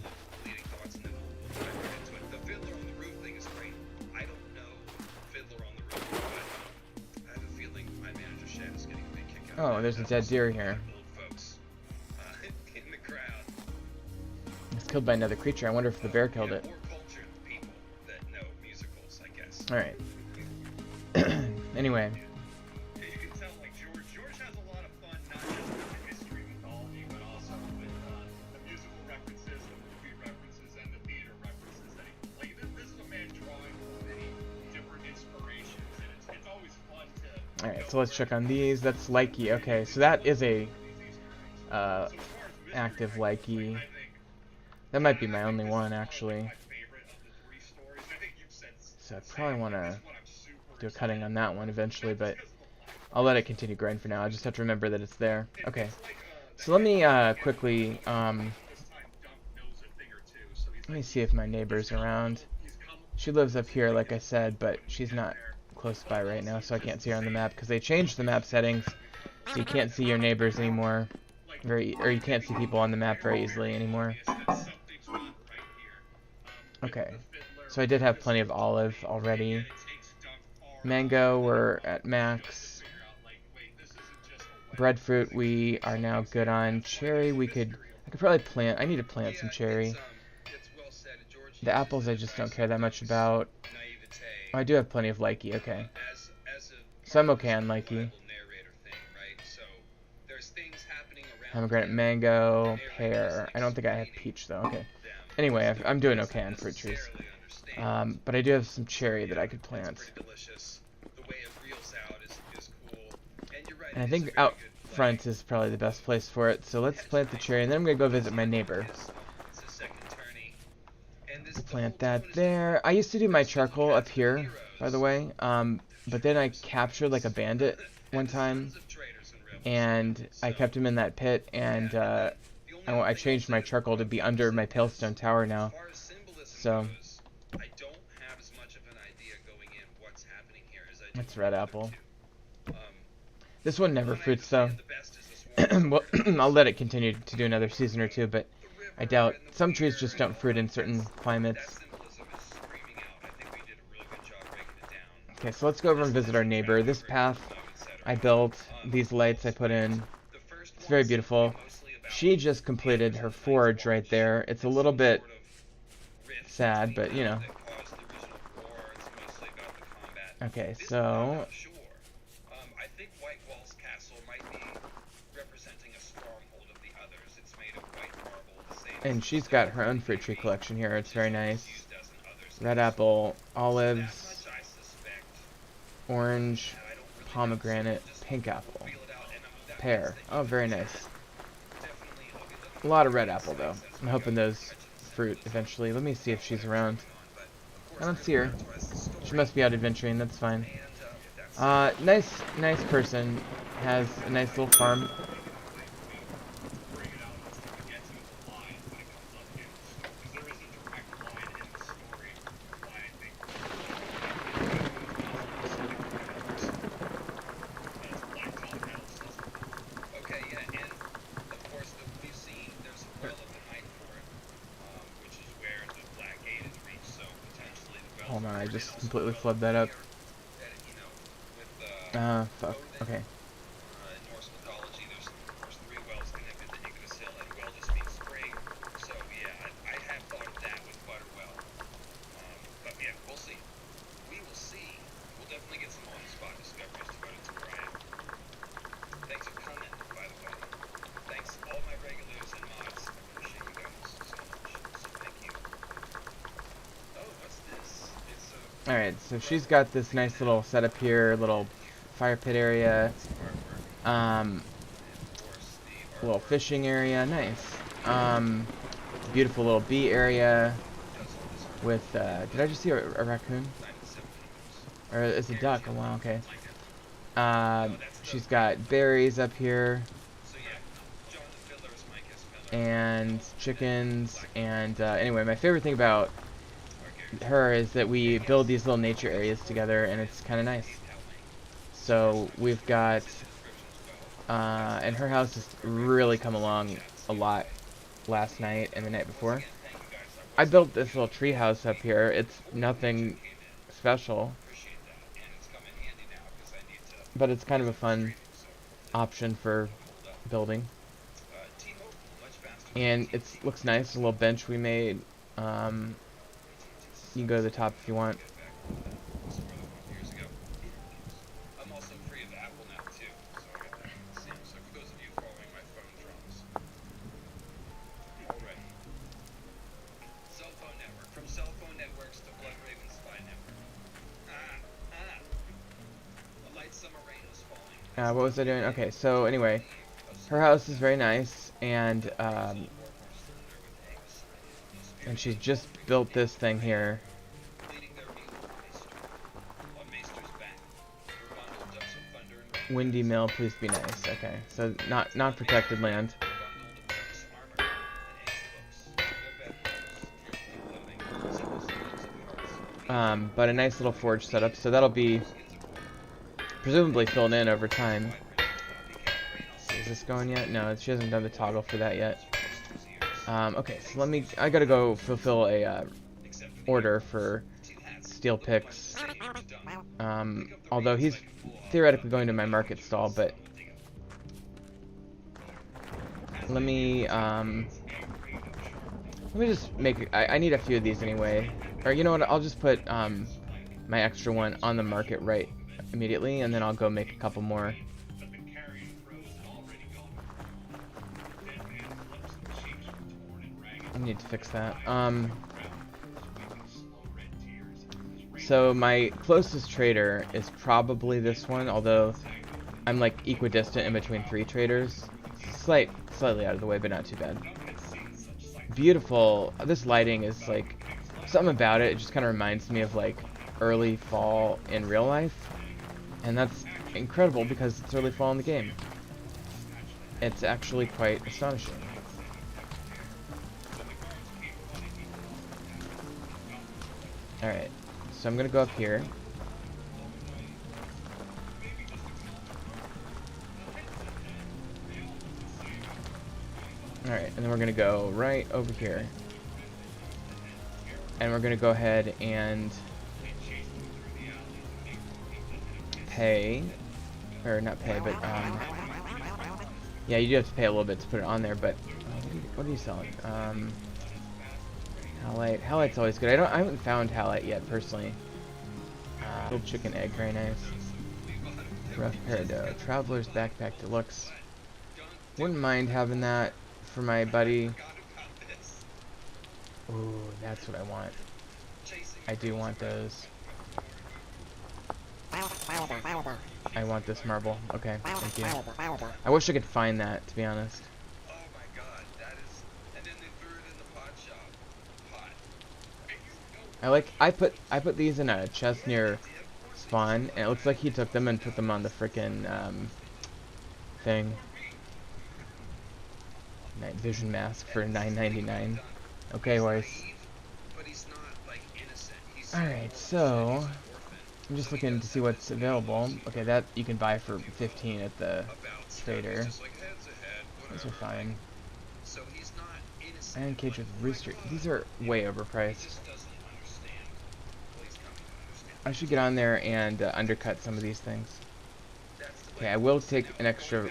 Oh, there's a dead deer here. It's killed by another creature. I wonder if the bear killed it. Alright. Anyway. You can tell, like, George has a lot of fun, not just with the history mythology, but also with the musical references, the movie references, and the theater references that he like. This is a man drawing from many different inspirations, and it's always fun to. Alright, so let's check on these. That's Likey. Okay, so that is a active Likey. That might be my only one, actually. So I probably want to do a cutting on that one eventually, but I'll let it continue growing for now. I just have to remember that it's there. Okay, so let me quickly, let me see if my neighbor's around. She lives up here, like I said, but she's not close by right now, so I can't see her on the map, because they changed the map settings, so you can't see your neighbors anymore, or you can't see people on the map very easily anymore. Okay, so I did have plenty of olive already. Mango, we're at max. Breadfruit, we are now good on. Cherry, I could probably plant. I need to plant some cherry. The apples I just don't care that much about. Oh, I do have plenty of Likey, okay. So I'm okay on Likey. Pomegranate, mango, pear. I don't think I have peach though, okay. Anyway, I'm doing okay on fruit trees. Necessarily understand. But I do have some cherry that I could It's plant. very delicious. The way it reels out is cool. And you're right, And I it is a think very out good front play. is probably the best place for it. So let's plant the cherry, and then I'm going to go visit my neighbor. It's a second tourney. And this, the Plant whole that tone is there. I used to do my Christian charcoal up Catholic here, by the heroes. way. But then I captured like a bandit one And the time, sons of traitors and rebels. and I kept him in that pit, and The only I other thing I'll changed say my to charcoal to Rob be is under my that Palestone tower as now. far as symbolism So goes, I don't have as much of an idea going in what's happening here as I do that's with red the other apple. two. This one The never one I fruits though. understand the best is the swamp Well, somewhere. I'll let it continue to do another season or two, but The river I doubt and the some trees weir just and don't all fruit that. in certain That climates. symbolism is screaming out. I think we did a really good job breaking it down. Okay, so let's go over and visit our neighbor. This path I built, these lights I put in. The first It's one very seemed to be beautiful. mostly about She just completed her forge right there. It's a little bit rift sad, but between you them know. that caused the original war. It's mostly about the combat. Okay, This one I'm so not sure. I think White Walls Castle might be representing a stronghold of the others. It's made of white marble, the same and as the she's got her own fruit tree collection here. It's very nice. used as in others. Red apple, That olives, much I suspect. orange, I don't really pomegranate, know. Just pink apple, feel it out, and that pear. means that Oh, you very can nice. definitely I'll be looking A lot of for red apple though. insights as I'm we hoping go. those You mentioned fruit symbolism eventually. Let me see if she's around. but of I course don't see her. to us the story. She must be out adventuring. That's fine. And Nice person. Has a nice little farm. Okay, yeah, and of course we've seen there's a well at the height for it, which is where the Black Gate is reached. So potentially the well. Hold on, I and just also completely the well flubbed that up. that, you know, with Fuck. Odin, Okay. in Norse mythology, there's of course 3 wells connected to Ignis Hill, and well just means spring. So yeah, I have thought of that with Butterwell. But yeah, we'll see. We will see. We'll definitely get some on-the-spot discoveries to go to Brian. Thanks for coming, by the way. Thanks all my regulars and mods. I appreciate you guys so much. So thank you. Oh, what's this? It's a Alright, so she's got this nice little setup here, little fire pit area, artwork. um, Of course, the little artwork fishing area, nice. Beautiful little bee area does all this with, did I just see a raccoon? 97 Or it's a duck, oh wow, okay. like it. She's got berries up here, So yeah, John the Fiddler is Mike S. Miller. and chickens, and, anyway, my favorite thing about her is that we build these little nature areas together, and it's kind of nice. So we've got, and her house has really come along a lot last night and the night before. I built this little tree house up here. It's nothing special, but it's kind of a fun option for building. And it looks nice, a little bench we made. You can go to the top if you want. I'm also free of Apple now too, so I got that from Sam. So for those of you following my phone drums. Alright. Cell phone network. From cell phone networks to Blood Raven Spy Network. A light summer rain is falling. What was I doing? Okay, so anyway, her house is very nice, and she's just built this thing here. Windy Mill, please be nice. Okay, so not protected land. But a nice little forge setup, so that'll be presumably filled in over time. Is this going yet? No, she hasn't done the toggle for that yet. Okay, so I gotta go fulfill a order for steel picks. Although he's theoretically going to my market stall, but let me just make, I need a few of these anyway. Or you know what, I'll just put my extra one on the market right immediately, and then I'll go make a couple more. I need to fix that. So my closest trader is probably this one, although I'm like equidistant in between 3 traders. Slightly out of the way, but not too bad. Beautiful. This lighting is like something about it. It just kind of reminds me of like early fall in real life, and that's incredible because it's early fall in the game. It's actually quite astonishing. Alright, so I'm gonna go up here. Alright, and then we're gonna go right over here. And we're gonna go ahead and pay, or not pay, but yeah, you do have to pay a little bit to put it on there. But what are you selling? Halite. Halite's always good. I haven't found halite yet personally. Little chicken egg, very nice. Rough peridot. Traveler's backpack deluxe. Wouldn't mind having that for my buddy. Ooh, that's what I want. I do want those. I want this marble. Okay, thank you. I wish I could find that, to be honest. Oh my god, that is. And then they threw it in the pot shop. Pot. I put these in a chest near spawn, and it looks like he took them and put them on the frickin' thing. Night vision mask for $9.99. Okay, Royce. Alright, so I'm just looking to see what's available. Okay, that you can buy for 15 at the trader. Those are fine. Iron cage with rooster. These are way overpriced. I should get on there and undercut some of these things. Okay, I will take an extra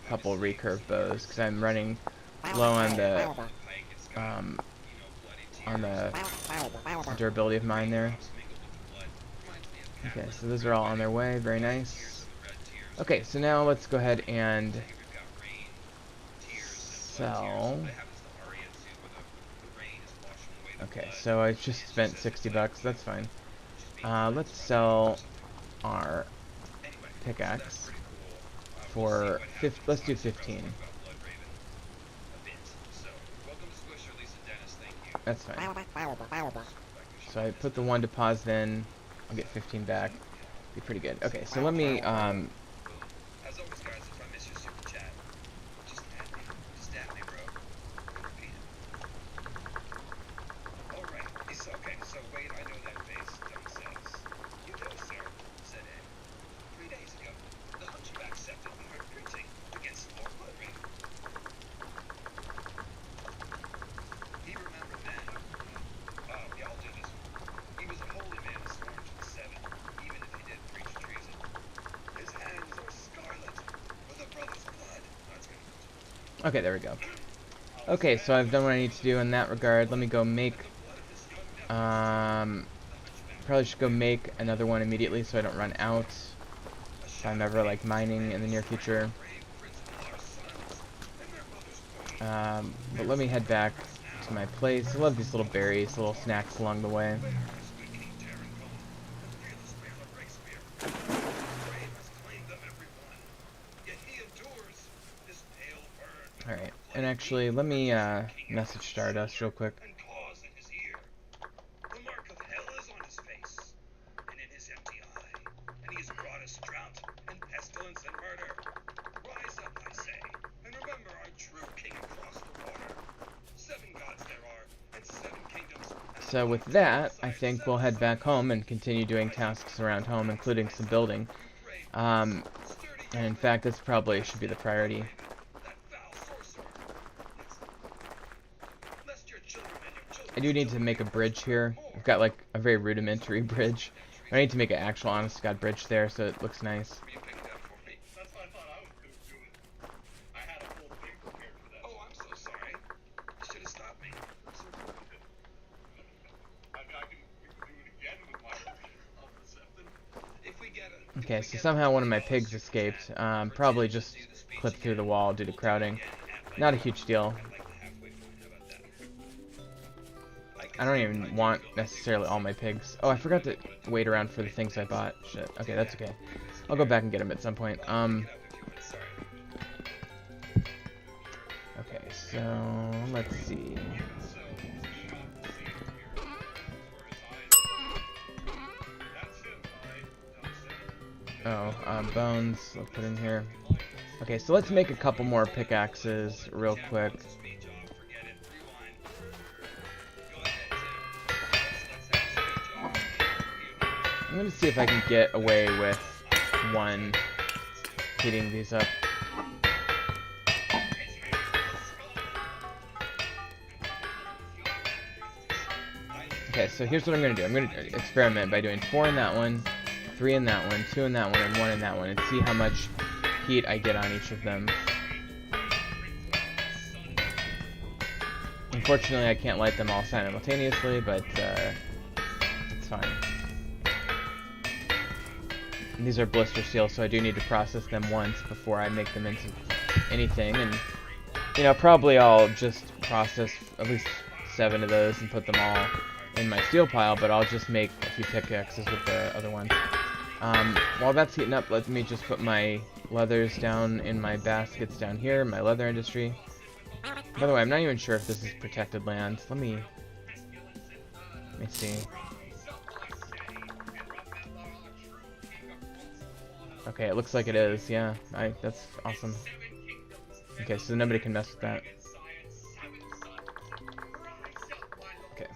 couple recurve bows because I'm running low on the durability of mine there. Okay, so those are all on their way. Very nice. Okay, so now let's go ahead and sell. Okay, so I just spent 60 bucks. That's fine. Let's sell our pickaxe for let's do 15. That's fine. So I put the 1 deposit in. I'll get 15 back. Be pretty good. Okay, so let me As always, guys, if I miss your super chat, just add me. Just add me, bro. Repeat it. Alright, it's okay. So wait, I know that face. Dumb says. You know, sir, said Ed. 3 days ago, the hunchback accepted the hard preaching against Lord Bloodring. He remembered then. We all do this. He was a holy man sworn to the 7, even if he did preach treason. His hands are scarlet with a brother's blood. That's good. okay, there we go. Okay, so I've done what I need to do in that regard. Let me go make probably should go make another one immediately so I don't run out if I'm ever like mining in the near future. But let me head back to my place. I love these little berries, little snacks along the way. Alright, and actually, let me message Stardust real quick. The mark of hell is on his face, and in his empty eye, and he has brought us drought and pestilence and murder. Rise up, I say, and remember our true king across the water. 7 gods there are, and 7 kingdoms. So with that, I think we'll head back home and continue doing tasks around home, including some building. And in fact, this probably should be the priority. I do need to make a bridge here. I've got like a very rudimentary bridge. I need to make an actual honest-to-God bridge there so it looks nice. That's what I thought I was going to do it. I had a whole thing prepared for that. Oh, I'm so sorry. You should have stopped me. I can do it again with my if we get it. Okay, so somehow one of my pigs escaped. Probably just clipped through the wall due to crowding. Not a huge deal. I don't even want necessarily all my pigs. Oh, I forgot to wait around for the things I bought. Shit. Okay, that's okay. I'll go back and get them at some point. Okay, so let's see. Oh, bones. I'll put in here. Okay, so let's make a couple more pickaxes real quick. I'm gonna see if I can get away with one heating these up. Okay, so here's what I'm gonna do. I'm gonna experiment by doing 4 in that one, 3 in that one, 2 in that one, and 1 in that one, and see how much heat I get on each of them. Unfortunately, I can't light them all simultaneously, but it's fine. And these are blister seals, so I do need to process them once before I make them into anything. And, you know, probably I'll just process at least 7 of those and put them all in my steel pile, but I'll just make a few pickaxes with the other ones. While that's heating up, let me just put my leathers down in my baskets down here, my leather industry. By the way, I'm not even sure if this is protected land. Let me see. Okay, it looks like it is. Yeah, that's awesome. Okay, so nobody can mess with that. Okay.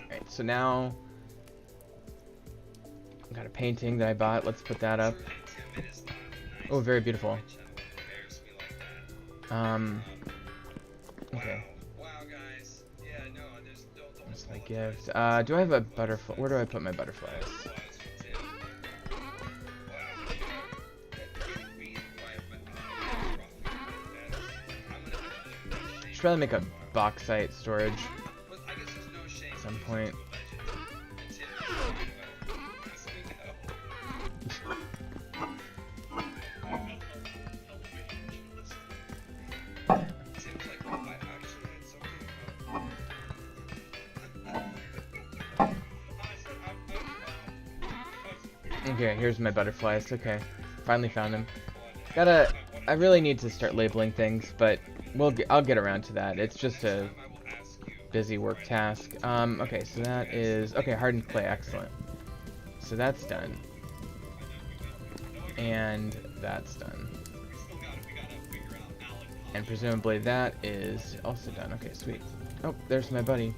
Alright, so now I got a painting that I bought. Let's put that up. Oh, very beautiful. Okay. That's my gift. Do I have a butterfly? Where do I put my butterflies? Should probably make a bauxite storage at some point. Okay, here's my butterflies. Okay, finally found them. I really need to start labeling things, but I'll get around to that. It's just a busy work task. Okay, so that is okay. Hardened clay, excellent. So that's done, and that's done, and presumably that is also done. Okay, sweet. Oh, there's my buddy.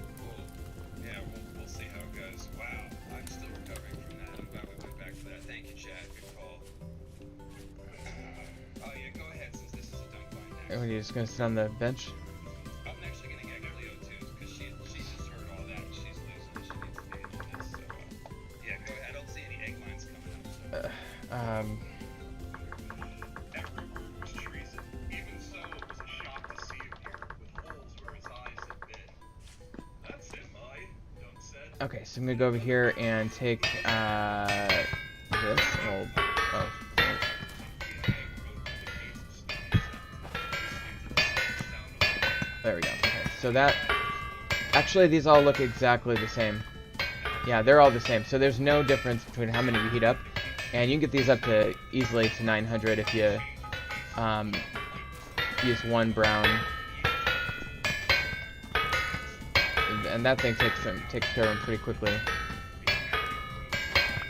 Are you just gonna sit on the bench? I'm actually gonna get Cleo too, because she just heard all that. She's losing. She needs to be in this. So yeah, go ahead. I don't see any egg lines coming up. That report was treason. Even so, it was a shock to see him here with holes where his eyes had been. That's him, Dunn said. Okay, so I'm gonna go over here and take this. Oh. There we go. Okay, so that... Actually, these all look exactly the same. Yeah, they're all the same. So there's no difference between how many you heat up. And you can get these up to easily to 900 if you use one brown. And that thing takes care of them pretty quickly.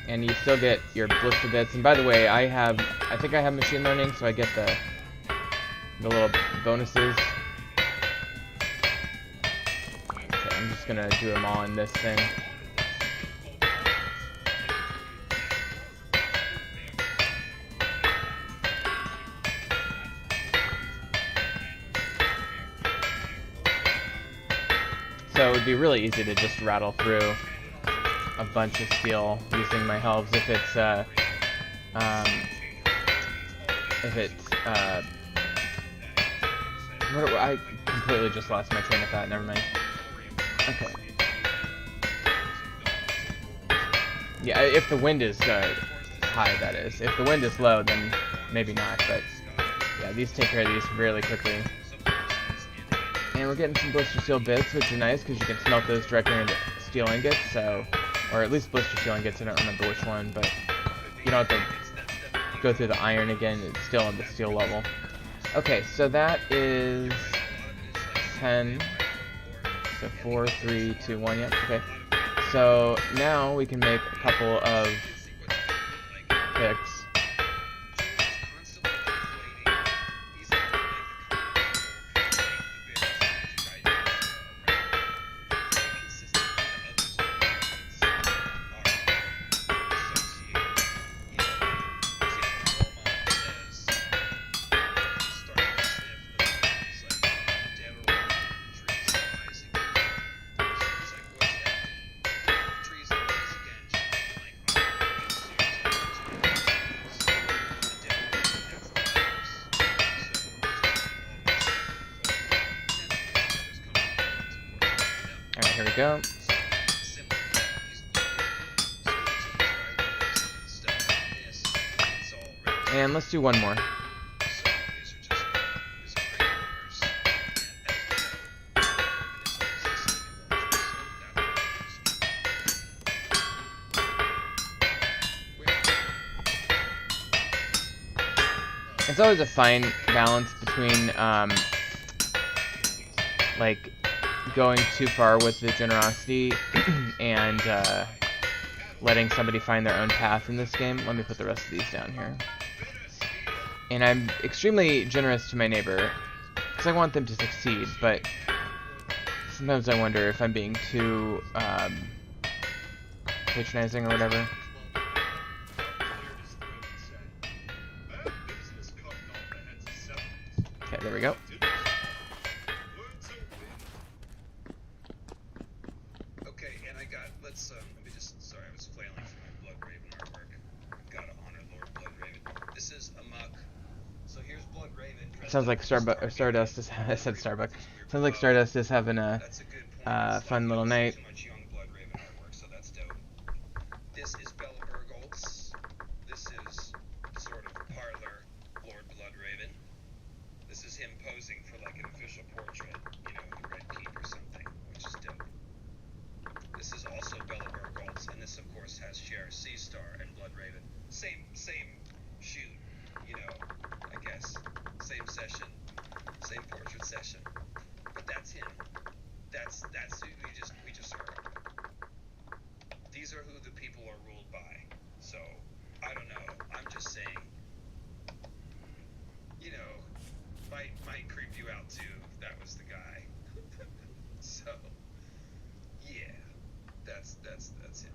And you still get your blister bits. And by the way, I think I have machine learning, so I get the little bonuses. I'm just gonna do them all in this thing. So it would be really easy to just rattle through a bunch of steel using my helves if I completely just lost my train of thought. Never mind. Okay. Yeah, if the wind is high, that is. If the wind is low, then maybe not. But yeah, these take care of these really quickly. And we're getting some blister steel bits, which are nice because you can smelt those directly into steel ingots. So, or at least blister steel ingots. I don't remember which one, but you don't have to go through the iron again. It's still on the steel level. Okay, so that is 10. So 4, 3, 2, 1. Yep. Okay. So now we can make a couple of picks. Alright, here we go. And let's do one more. It's always a fine balance between, like, going too far with the generosity and letting somebody find their own path in this game. Let me put the rest of these down here. And I'm extremely generous to my neighbor because I want them to succeed, but sometimes I wonder if I'm being too patronizing or whatever. Okay, there we go. Okay, and I got, let me just, sorry, I was flailing for my Blood Raven artwork. Gotta honor Lord Blood Raven. This is Amok. So here's Blood Raven. Sounds like Stardust is, I said Starbucks. Sounds like Stardust is having a fun little night. Too much young Blood Raven artwork, so that's dope. This is Bella Burgholtz. This is sort of parlor Lord Blood Raven. This is him posing for like an official portrait, you know, the Red Keep or something, which is dope. This is also Bella Burgholtz, and this of course has Cher, Seastar, and Blood Raven. Same shoot, you know, I guess. Same session, same portrait session. But that's him. That's who we just heard. These are who the people are ruled by. So I don't know. I'm just saying, you know, might creep you out too if that was the guy. So yeah, that's him.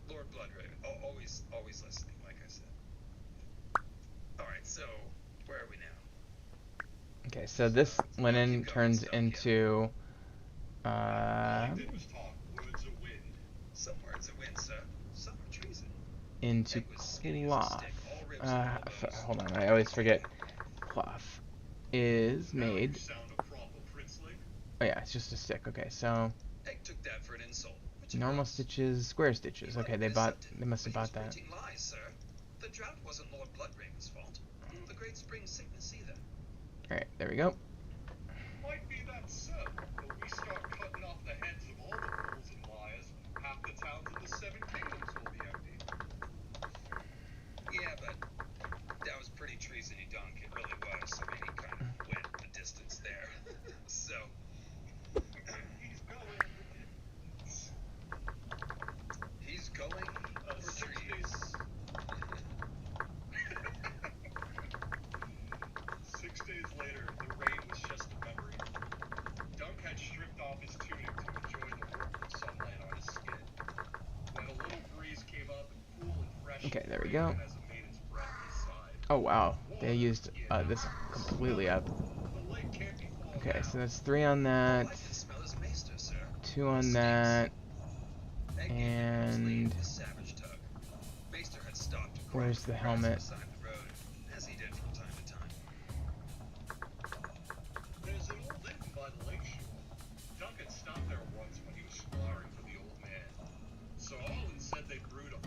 Lord Blood Raven. Oh, always listening, like I said. All right, so where are we now? Okay, so this linen turns into Some words of wind, sir. Some are treason. into cloth. Hold on, I always forget. Cloth is made. Oh yeah, it's just a stick. Okay, so Egg took that for an insult. normal stitches, square stitches. Okay, they must have bought that. Lies, sir. The drought wasn't Lord Bloodraven's fault. The great spring sickness either. All right, there we go. Might be that so, but we start cutting off the heads of all the fools and liars. Half the towns of the Seven Kingdoms will be empty. Yeah, but that was pretty treasony dunk. It really was. I mean, he kind of went the distance there. So he's going over trees. 6 days later, the rain was just a memory. Dunk had stripped off his tunic to enjoy the warmth sunlight on his skin. When a little breeze came up and cool and fresh. Okay, there we go. As a maiden's breath inside. Oh wow, they used this completely up. Okay, so that's 3 on that, 2 on that, and where's the helmet? There's an old inn by the lake shore. Duncan stopped there once when he was sparring for the old man. So Olin said they brewed a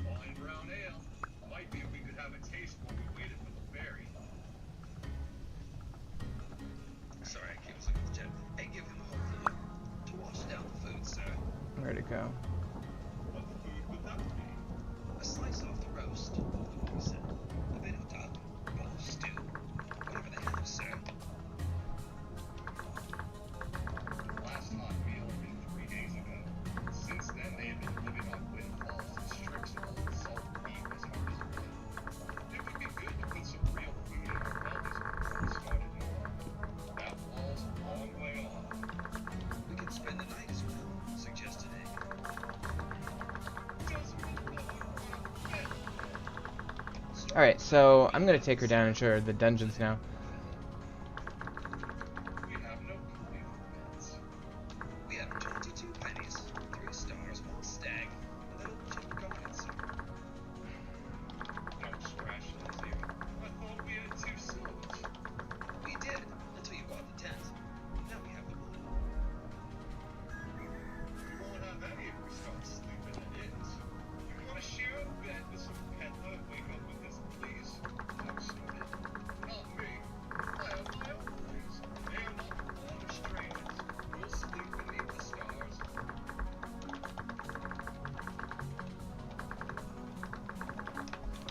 on ale. Might be if we could have a taste while we waited for the ferry. Sorry, I was looking at the chat. Hey, give him a whole fluid to wash down the food, sir. Where'd it go? What food would that be? A slice off the roast, the boy said. A bit of duck, bowl, stew, whatever they have, sir. Last hot meal had been 3 days ago. Since then, they have been living on windfalls and strips of old salt meat as hard as wood. It would be good to put some real food in our bellies before we started the war. That wall's a long way off. We could spend the night as well, suggested Egg. Does my lord want a bed? Alright, so I'm gonna take her down and show her the dungeons now. We have no money for beds. We have 22 pennies, 3 stars, 1 stag, a little cheap garnet, sir. No scratch those here. I thought we had 2 silvers. We did, until you bought the tent. Now we have the money. We won't have any if we start sleeping in inns. You want to share a bed with some peddler and wake up with this, please? Don't start it. Not me. I have my own place. They are not the law of strangers. We'll sleep beneath the stars.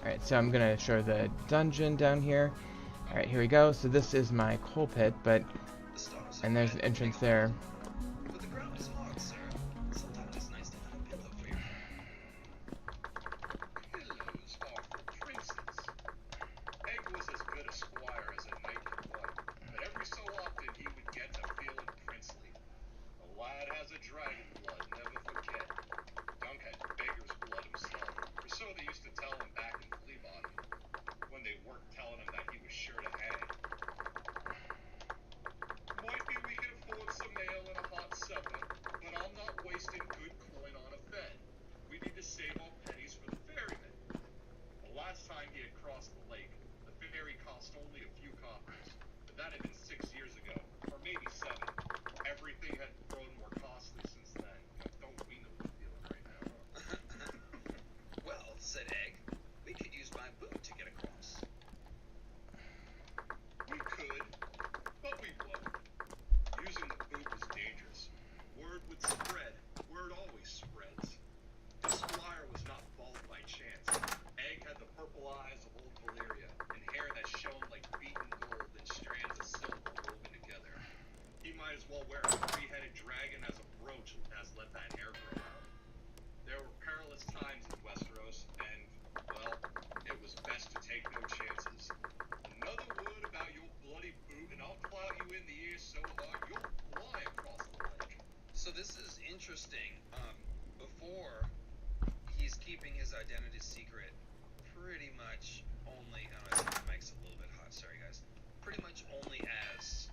Alright, so I'm gonna show her the dungeon down here. Alright, here we go. So this is my coal pit, but The stars and there's an entrance there. But the ground is hard, sir. Sometimes it's nice to have a pillow for your Pillows are for princes. Egg was as good a squire as a knight could want, but every so often he would get to feeling princely. A lad has a dragon blood, never forget. Dunk had beggar's blood himself, or so they used to tell him back in Flea Bottom, when they weren't telling him that he was sure to hang. Might be we can afford some ale and a hot supper, but I'm not wasting good coin on a bed. We need to save our pennies for the ferryman. The last time he had crossed the lake, the ferry cost only a few coppers, but that had been 6 years ago, or maybe 7. Everything had grown more costly since then. Don't we know the feeling right now? Well, said Egg, we could use my boot to get across. We could, but we won't. Using the boot was dangerous. Word would spread. Word always spreads. The squire was not bald by chance. Egg had the purple eyes of old Valyria, and hair that shone like beaten gold in strands of silver woven together. He might as well wear a 3-headed dragon as a brooch as let that hair grow out. There were perilous times in Westeros, and, well, it was best to take no chances. Another word about your bloody boot, and I'll plow you in the ear so hard you'll fly across the lake. So this is interesting. Before, he's keeping his identity secret pretty much only, I think the mic's a little bit hot, sorry guys. Pretty much only as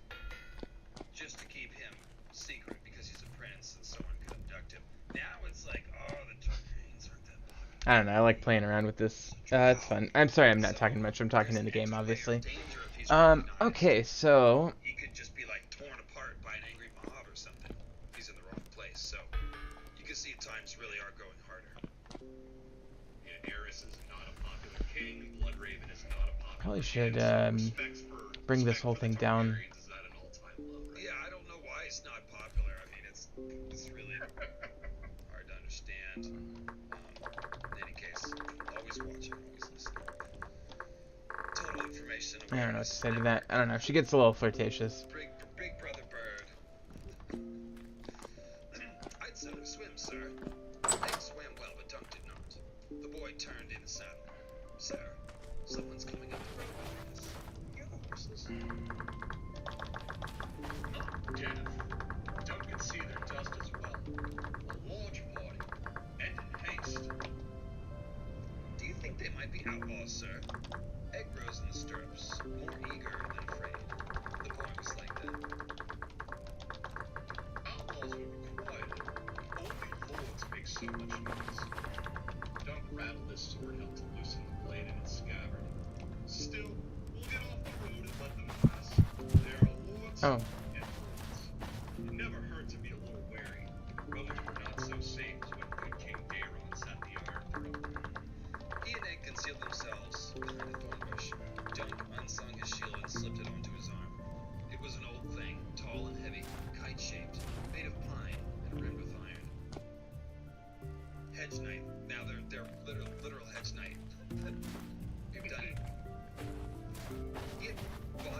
just to keep him secret because he's a prince and someone could abduct him. Now it's like, oh, the Targaryens aren't that popular. I don't know, I like playing around with this. It's fun. I'm sorry I'm not talking much, I'm talking in the game, obviously. Danger if he's recognized. Okay, so He could just be like torn apart by an angry mob or something. He's in the wrong place. So you can see times really are going harder. Aerys is not a popular king. Bloodraven is not a popular Probably king, should, so bring this respect whole for thing the down. Targaryens is at an all-time low right Yeah, I don't know why it's not popular. I mean, it's really hard to understand. In any case, always watching, always listening. Total information I don't know what to awareness. say to that. I don't know, she gets a little flirtatious. Big brother bird. I'd sooner swim, sir. Egg swam well, but Dunk did not. The boy turned in a saddle. Sir, someone's coming up the road behind us. Hear the horses? Not deaf. Dunk could see their dust as well. A large party, and in haste. Do you think they might be outlaws, sir? Egg rose in the stirrups, more eager than afraid. The boy was like that. Outlaws would be quiet. Only lords make so much noise. Dunk rattled his sword hilt to loosen the blade in its scabbard. Still, we'll get off the road and let them pass. There are lords Oh. and lords. It never hurt to be a little wary. Roads were not so safe as when good King Daeron sat the Iron Throne. He and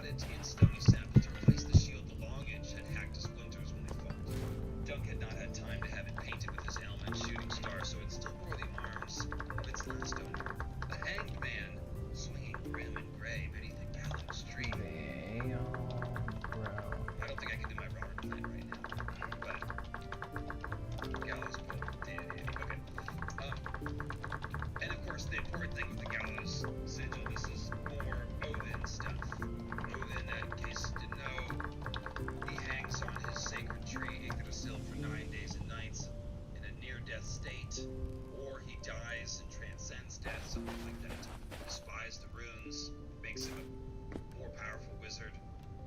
it in stony sample to replace the shield the long edge had hacked to splinters when they fought. Dunk had not had time to have it painted with his element shooting star, so it still bore the arms of its last owner. A hanged man, swinging grim and gray beneath a gallows tree. They all grow. I don't think I can do my Robert Plant right now, but gallows pole did it. Okay. And of course, the important thing with the gallows sigil, this is more Odin stuff. Odin, in case you didn't know, he hangs on his sacred tree, Yggdrasil, for 9 days and nights in a near-death state, or he dies and transcends death, something like that. Despises the runes, makes him a more powerful wizard,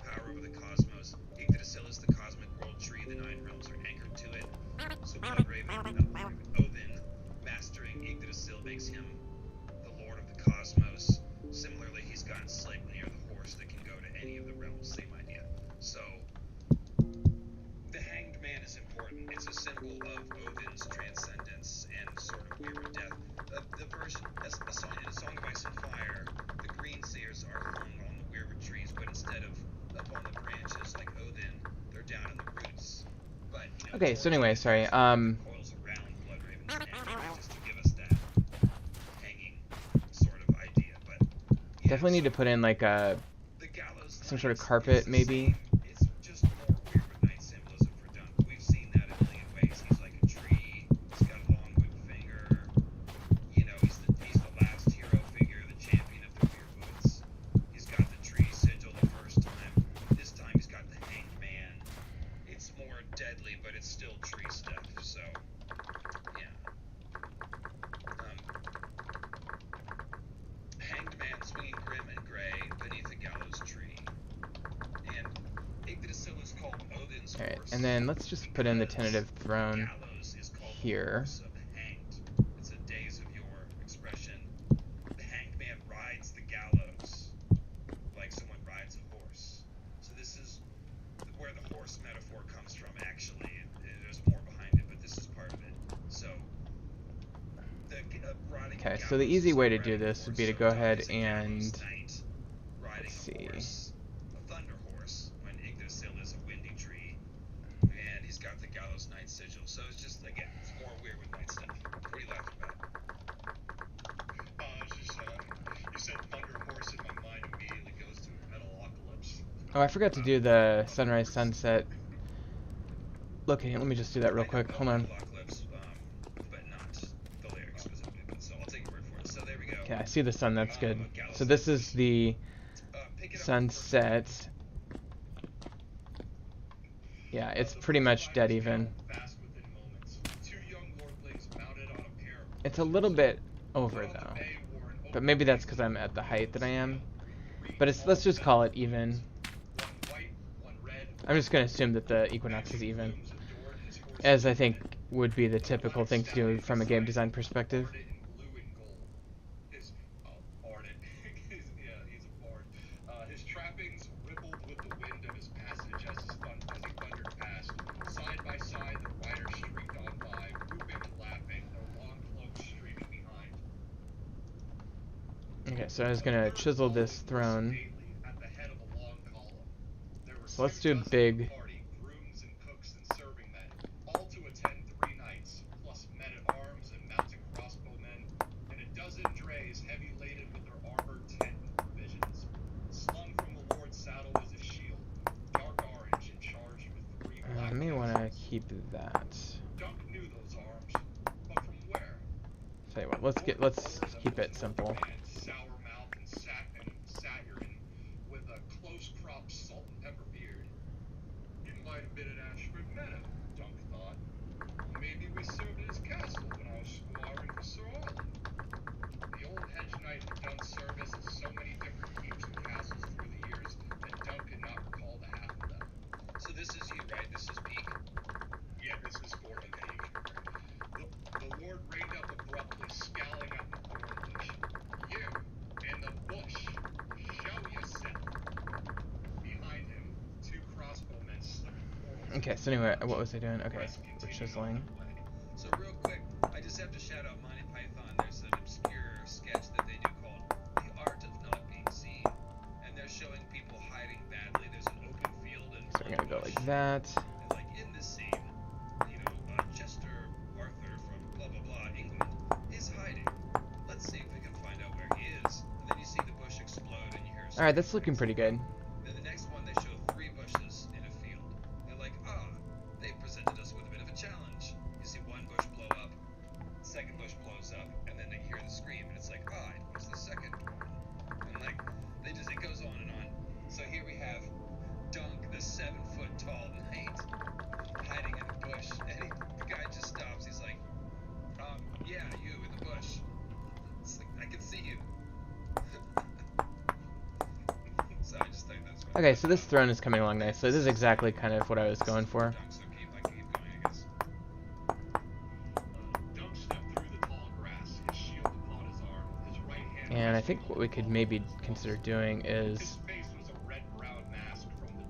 power over the cosmos. Yggdrasil is the cosmic world tree, the 9 realms are anchored to it. So Odin, mastering Yggdrasil, makes him the lord of the cosmos. Similarly, he's got Sleipnir, the horse that can go to any of the realms, same idea. So, the hanged man is important. It's a symbol of Odin's transcendence and sort of weird death. The version, in A Song of Ice and Fire, the green seers are hung on the weirwood trees, but instead of up on the branches like Odin, they're down in the roots. But, you know, Okay, so anyway, sorry. coils around Bloodraven's neck, just to give us that hanging sort of idea. But yeah, Definitely need to put in like the gallows some sort of knights carpet, is the maybe. same. It's just more weirwood knight symbolism for Dunk. We've seen that in a million ways. He's like a tree. He's got a long wood finger. You know, he's the last hero figure, the champion of the weirwoods. He's got the tree sigil the first time. This time he's got the hanged man. It's more deadly, but it's still tree stuff. So, yeah. Hanged man swinging grim and gray beneath a gallows tree. And Yggdrasil is called Odin's Alright, horse. and then let's just put in the tentative throne Gallows is called the here. horse of the hanged. It's a days of yore expression. The hanged man rides the gallows like someone rides a horse. So this is where the horse metaphor comes from, actually. There's more behind it, but this is part of it. So, Okay, so the easy way to do this would be to go ahead and let's see. A thunder horse when Yggdrasil is a windy tree, and he's got the gallows knight sigil. So it's just, again, it's more weirwood knight stuff. What are you laughing about? It's just, you said thunder horse, and my mind immediately goes to Metalocalypse. Oh, I forgot to do the sunrise sunset. Okay, let me just do that real quick. Hold on. Metalocalypse, but not the lyrics specifically. So I'll take your word for it. So there we go. Okay, I see the sun. That's good. So this is the Pick it up. sunset. Yeah, it's pretty much dead even. Fast within moments. Two young lordlings mounted on a pair of It's a little bit over horses. though, They wore an but maybe that's because I'm at the height that I am. But it's, let's just call it even. one white, one red. I'm just gonna assume that the equinox is even, Plumes adored his horse's as I think would be the typical thing to do from a game design perspective. Ardent in blue and gold. His ardent. He's a bard. His trappings rippled with the wind of his passage as he thundered past. Side by side, the riders streaked on by, whooping and laughing, their long cloaks streaming behind. Okay, so I was gonna chisel this throne. At the head of a long column. There were So let's 6 do dozen big. of the party, grooms and cooks and serving men, all to attend 3 knights, plus men at arms and mounted crossbowmen, and a dozen drays heavy laden with their armored tent and provisions. Slung from the lord's saddle was a shield, dark orange and charged with 3 black I may knights. want to keep that. Dunk knew those arms, but from where? Tell you what, let's keep it simple. Sour mouth and Saturn with a close-cropped salt and pepper beard. It might have been an Ashford Meadow, Dunk thought. Maybe we served at his castle when I was squaring for Sir Arlen. The old hedge knight had done service at so many different keeps and castles through the years that Dunk could not recall the half of them. So this is you, right? This is Peak. Yeah, this is Gordon Peak. The lord reined up abruptly, scowling at the thorn bush. You, in the bush, show yourself. Behind him, 2 crossbowmen slipped forward. Okay, so anyway, what was I doing? Okay, we're chiseling. So real quick, I just have to shout out Monty Python. There's an obscure sketch that they do called The Art of Not Being Seen. And they're showing people hiding like that. And like in this scene, Chester Arthur from blah blah blah England is hiding. Let's see if we can find out where he is. And then you see the bush explode and you hear. All right, that's looking pretty good. Then the next one they show 3 bushes in a field. They're like, they presented us with a bit of a challenge. You see one bush blow up, the second bush blows up, and then they hear the scream, and it's like, what's the second one? And like, it goes on and on. So here we have Dunk, the 7-foot-tall knight, hiding in the bush, and the guy just stops. He's like, yeah, you in the bush. It's like, I can see you. So I just think that's funny. Okay, so this throne is coming along nice. So this is exactly kind of what I was going for. So I can keep going, I guess. Dunk stepped through the tall grass, his shield upon his arm, his right hand. And I think what we could maybe consider doing His is... face was a red-brown mask from the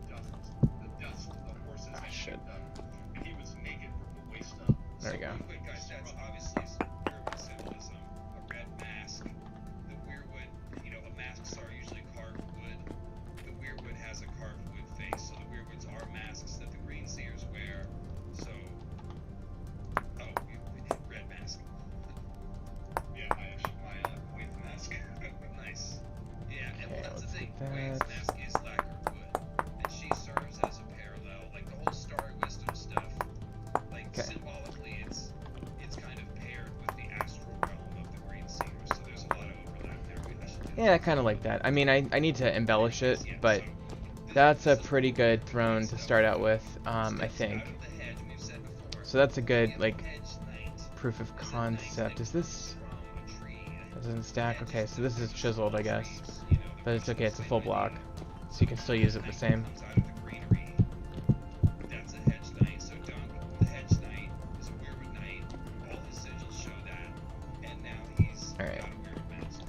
dust the horses had shit. picked up, and he was naked from the waist up. There we go. Real quick, guys, that's obviously some Weirwood symbolism. A red mask. The Weirwood, a masks are usually carved wood. The Weirwood has a carved wood face, so the Weirwoods are masks that the Green Seers wear. So, red mask. Yeah, my Queen's mask. Nice. Yeah, and Okay, that's the let's thing. get Queen's that. mask is lacquered wood, and she serves as a parallel, like the whole Starry Wisdom stuff. Like Okay. symbolically, it's kind of paired with the astral realm of the Green Seers. So there's a lot of overlap there. I should do Yeah, I kind of like that. I mean, I need to embellish it, but that's a pretty good throne to start out with, I think. Out of the hedge, we've said before. So that's a good, We have like, a hedge knight. proof of concept. Is this... From a tree, and That doesn't stack? Okay, so this is chiseled, I guess. the But it's okay, it's a full block. So you can still use it the same. comes out of the greenery. That's a hedge knight, so Dunk, the hedge knight, is a Weirwood knight. All his sigils show that, and now he's Alright. got a Weirwood mask.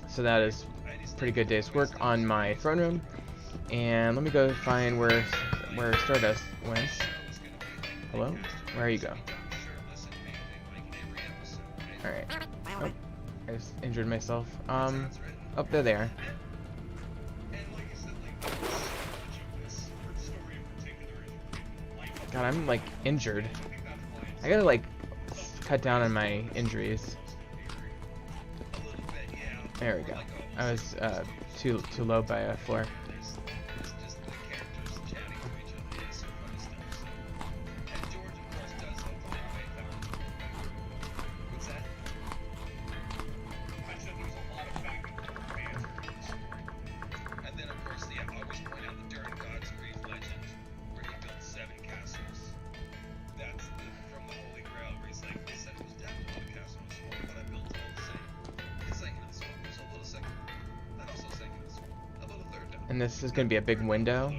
So that is pretty good day's work on my throne room. And let me go find where Stardust went. Hello? Where you go? Alright. Oh, I just injured myself. Oh, there they are. God, I'm like injured. I gotta like cut down on my injuries. There we go. I was too low by a floor. And this is going to be a big window.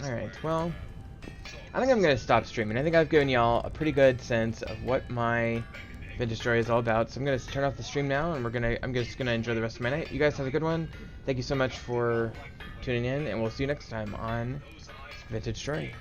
Alright, well, I think I'm going to stop streaming. I think I've given y'all a pretty good sense of what my Vintage Story is all about. So I'm going to turn off the stream now, and I'm just going to enjoy the rest of my night. You guys have a good one. Thank you so much for tuning in, and we'll see you next time on Vintage Story.